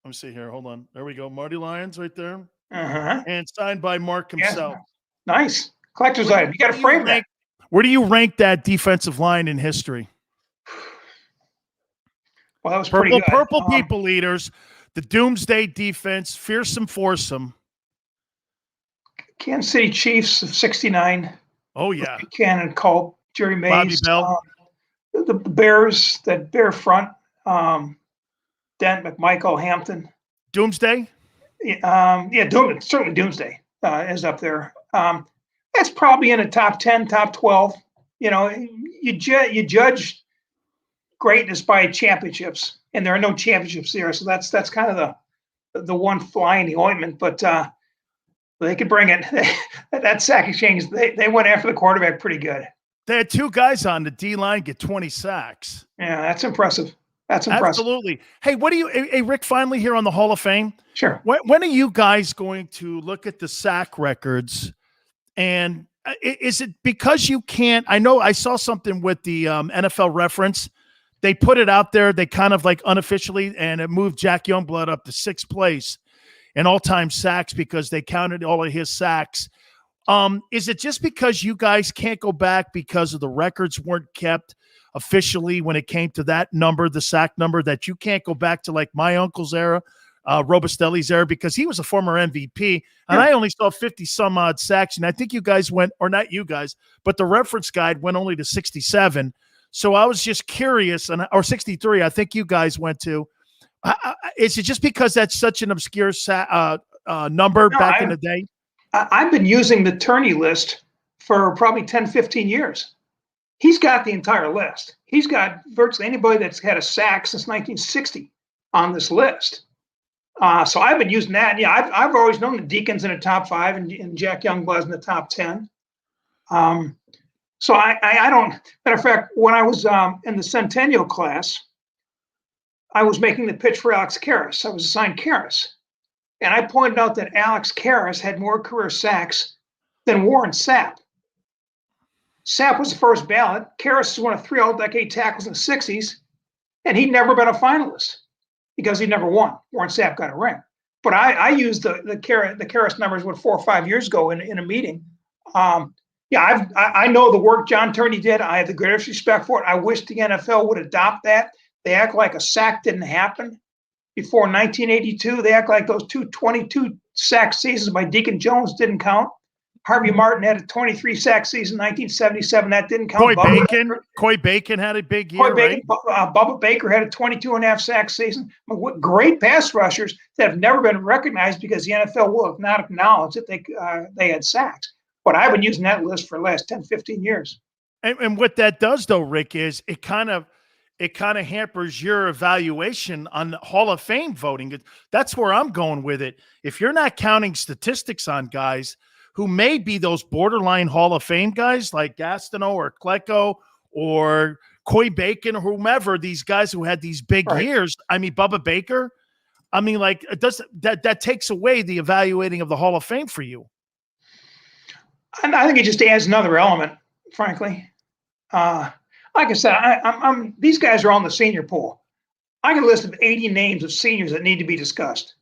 Let me see here. Hold on. There we go. Marty Lyons, right there. And signed by Mark himself. Yeah. Nice. Collector's item. You got to frame that. Where do you rank that defensive line in history? Well, that was pretty good. Purple people eaters. The Doomsday defense, fearsome foursome. Kansas City Chiefs of '69. Oh, yeah. Cannon, Culp, Jerry Mays. Bobby Bell. The Bears, that Bear front. Dent, McMichael, Hampton. Doomsday? Certainly Doomsday is up there. That's probably in the top 10, top 12. You know, you judge greatness by championships, and there are no championships there. So that's kind of the one fly in the ointment. But they could bring it. That sack exchange, they went after the quarterback pretty good. They had 2 guys on the D-line get 20 sacks. Yeah, that's impressive. That's impressive. Absolutely. Hey, hey, Rick, finally here on the Hall of Fame. Sure. When are you guys going to look at the sack records? And is it because you can't? I know I saw something with the NFL Reference. They put it out there. They kind of like unofficially, and it moved Jack Youngblood up to 6th place in all-time sacks because they counted all of his sacks. Is it just because you guys can't go back because of the records weren't kept officially when it came to that number, the sack number, that you can't go back to like my uncle's era, Robustelli's era, because he was a former MVP, and I only saw 50-some-odd sacks, and I think you guys went, or not you guys, but the reference guide went only to 67. So I was just curious, or 63, I think you guys went to. Is it just because that's such an obscure number back in the day? I've been using the tourney list for probably 10, 15 years. He's got the entire list. He's got virtually anybody that's had a sack since 1960 on this list. So I've been using that. Yeah, I've always known the Deacons in the top 5 and Jack Youngblood's in the top 10. So I don't. Matter of fact, when I was in the Centennial class, I was making the pitch for Alex Karras. I was assigned Karras, and I pointed out that Alex Karras had more career sacks than Warren Sapp. Sapp was the first ballot. Karras was one of 3 all-decade tackles in the '60s, and he'd never been a finalist because he never won. Warren Sapp got a ring. But I used the Karras numbers 4 or 5 years ago in a meeting. I know the work John Turney did. I have the greatest respect for it. I wish the NFL would adopt that. They act like a sack didn't happen before 1982. They act like those 22 sack seasons by Deacon Jones didn't count. Harvey Martin had a 23 sack season, 1977. That didn't count. Coy Bacon had a big year, right? Bubba Baker had a 22.5 sack season. What great pass rushers that have never been recognized because the NFL will have not acknowledged that they had sacks. But I've been using that list for the last 10, 15 years. And what that does, though, Rick, is it kind of hampers your evaluation on Hall of Fame voting. That's where I'm going with it. If you're not counting statistics on guys who may be those borderline Hall of Fame guys like Gastineau or Klecko or Coy Bacon or whomever, these guys who had these big years. I mean, Bubba Baker. I mean, like, it does that takes away the evaluating of the Hall of Fame for you. And I think it just adds another element, frankly. Like I said, these guys are on the senior pool. I got a list of 80 names of seniors that need to be discussed.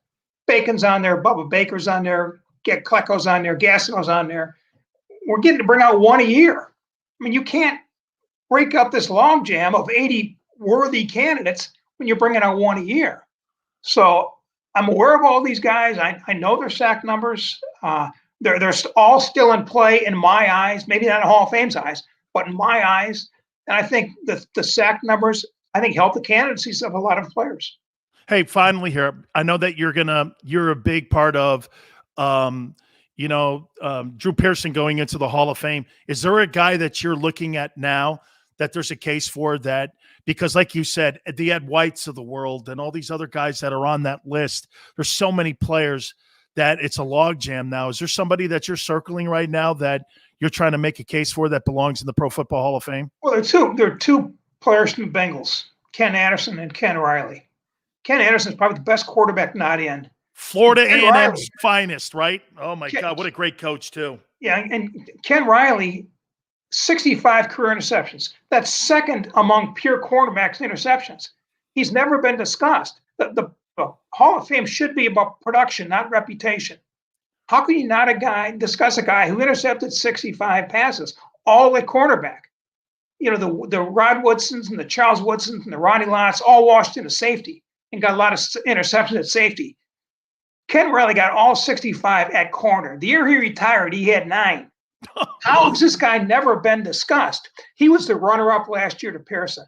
Bacon's on there, Bubba Baker's on there, Klecko's on there, Gastineau's on there. We're getting to bring out one a year. I mean, you can't break up this logjam of 80 worthy candidates when you're bringing out one a year. So I'm aware of all these guys. I know their sack numbers. They're all still in play in my eyes, maybe not in Hall of Fame's eyes, but in my eyes. And I think the sack numbers, I think, help the candidacies of a lot of players. Hey, finally here, I know that you're a big part of, Drew Pearson going into the Hall of Fame. Is there a guy that you're looking at now that there's a case for that? Because like you said, the Ed Whites of the world and all these other guys that are on that list, there's so many players that it's a logjam now. Is there somebody that you're circling right now that you're trying to make a case for that belongs in the Pro Football Hall of Fame? Well, there are two players from the Bengals, Ken Anderson and Ken Riley. Ken Anderson is probably the best quarterback not in. Florida A&M's finest, right? Oh, my God. What a great coach, too. Yeah, and Ken Riley, 65 career interceptions. That's second among pure cornerbacks in interceptions. He's never been discussed. The Hall of Fame should be about production, not reputation. How can you not discuss a guy who intercepted 65 passes, all at cornerback? You know, the Rod Woodsons and the Charles Woodsons and the Ronnie Lots all washed into safety and got a lot of interceptions at safety. Ken Riley got all 65 at corner. The year he retired, he had 9. How has this guy never been discussed? He was the runner-up last year to Pearson.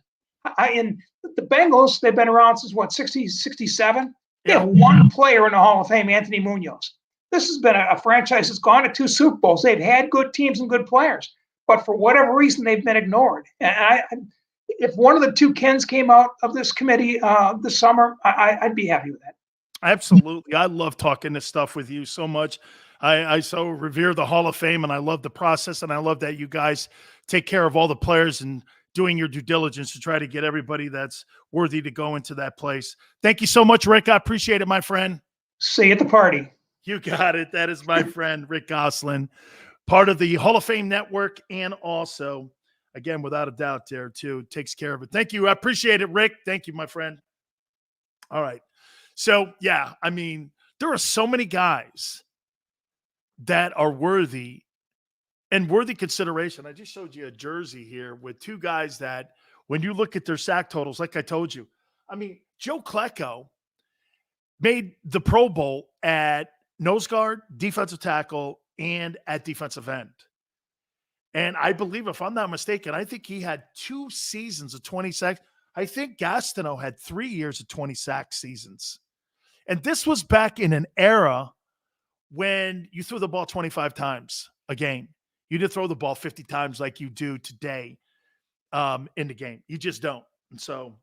And the Bengals, they've been around since, 67? They have one player in the Hall of Fame, Anthony Munoz. This has been a franchise that's gone to 2 Super Bowls. They've had good teams and good players. But for whatever reason, they've been ignored. And if one of the 2 Kens came out of this committee this summer, I'd be happy with that. Absolutely. I love talking this stuff with you so much. I so revere the Hall of Fame, and I love the process, and I love that you guys take care of all the players and doing your due diligence to try to get everybody that's worthy to go into that place. Thank you so much, Rick. I appreciate it, my friend. See you at the party. You got it. That is my friend, Rick Gosselin, part of the Hall of Fame Network, and also, again, without a doubt there, too, takes care of it. Thank you. I appreciate it, Rick. Thank you, my friend. All right. So, yeah, I mean, there are so many guys that are worthy and worthy consideration. I just showed you a jersey here with 2 guys that when you look at their sack totals, like I told you, I mean, Joe Klecko made the Pro Bowl at nose guard, defensive tackle, and at defensive end. And I believe, if I'm not mistaken, I think he had 2 seasons of 20 sacks. I think Gastineau had 3 years of 20 sack seasons. And this was back in an era when you threw the ball 25 times a game. You didn't throw the ball 50 times like you do today in the game. You just don't. And so,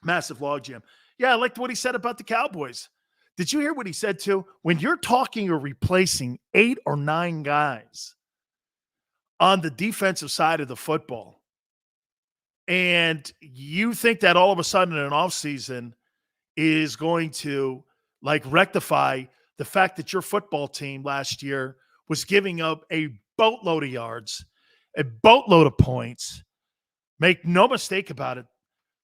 massive logjam. Yeah, I liked what he said about the Cowboys. Did you hear what he said, too? When you're talking or replacing 8 or 9 guys on the defensive side of the football. And you think that all of a sudden in an offseason is going to rectify the fact that your football team last year was giving up a boatload of yards, a boatload of points. Make no mistake about it.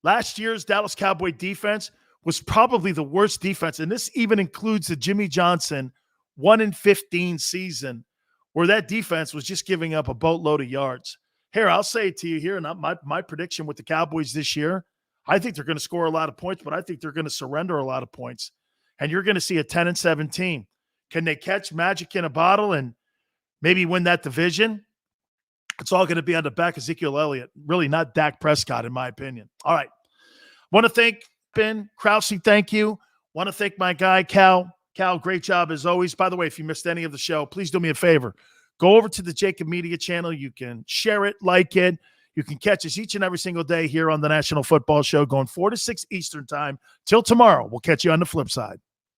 Last year's Dallas Cowboy defense was probably the worst defense, and this even includes the Jimmy Johnson 1-15 season, where that defense was just giving up a boatload of yards. Here, I'll say it to you here, not my prediction with the Cowboys this year. I think they're going to score a lot of points, but I think they're going to surrender a lot of points. And you're going to see a 10-7 team. Can they catch magic in a bottle and maybe win that division? It's all going to be on the back of Ezekiel Elliott, really not Dak Prescott, in my opinion. All right. Want to thank Ben Krause. Thank you. Want to thank my guy, Cal. Cal, great job as always. By the way, if you missed any of the show, please do me a favor. Go over to the JAKIB Media channel. You can share it, like it. You can catch us each and every single day here on the National Football Show going 4 to 6 Eastern time. Till tomorrow, we'll catch you on the flip side.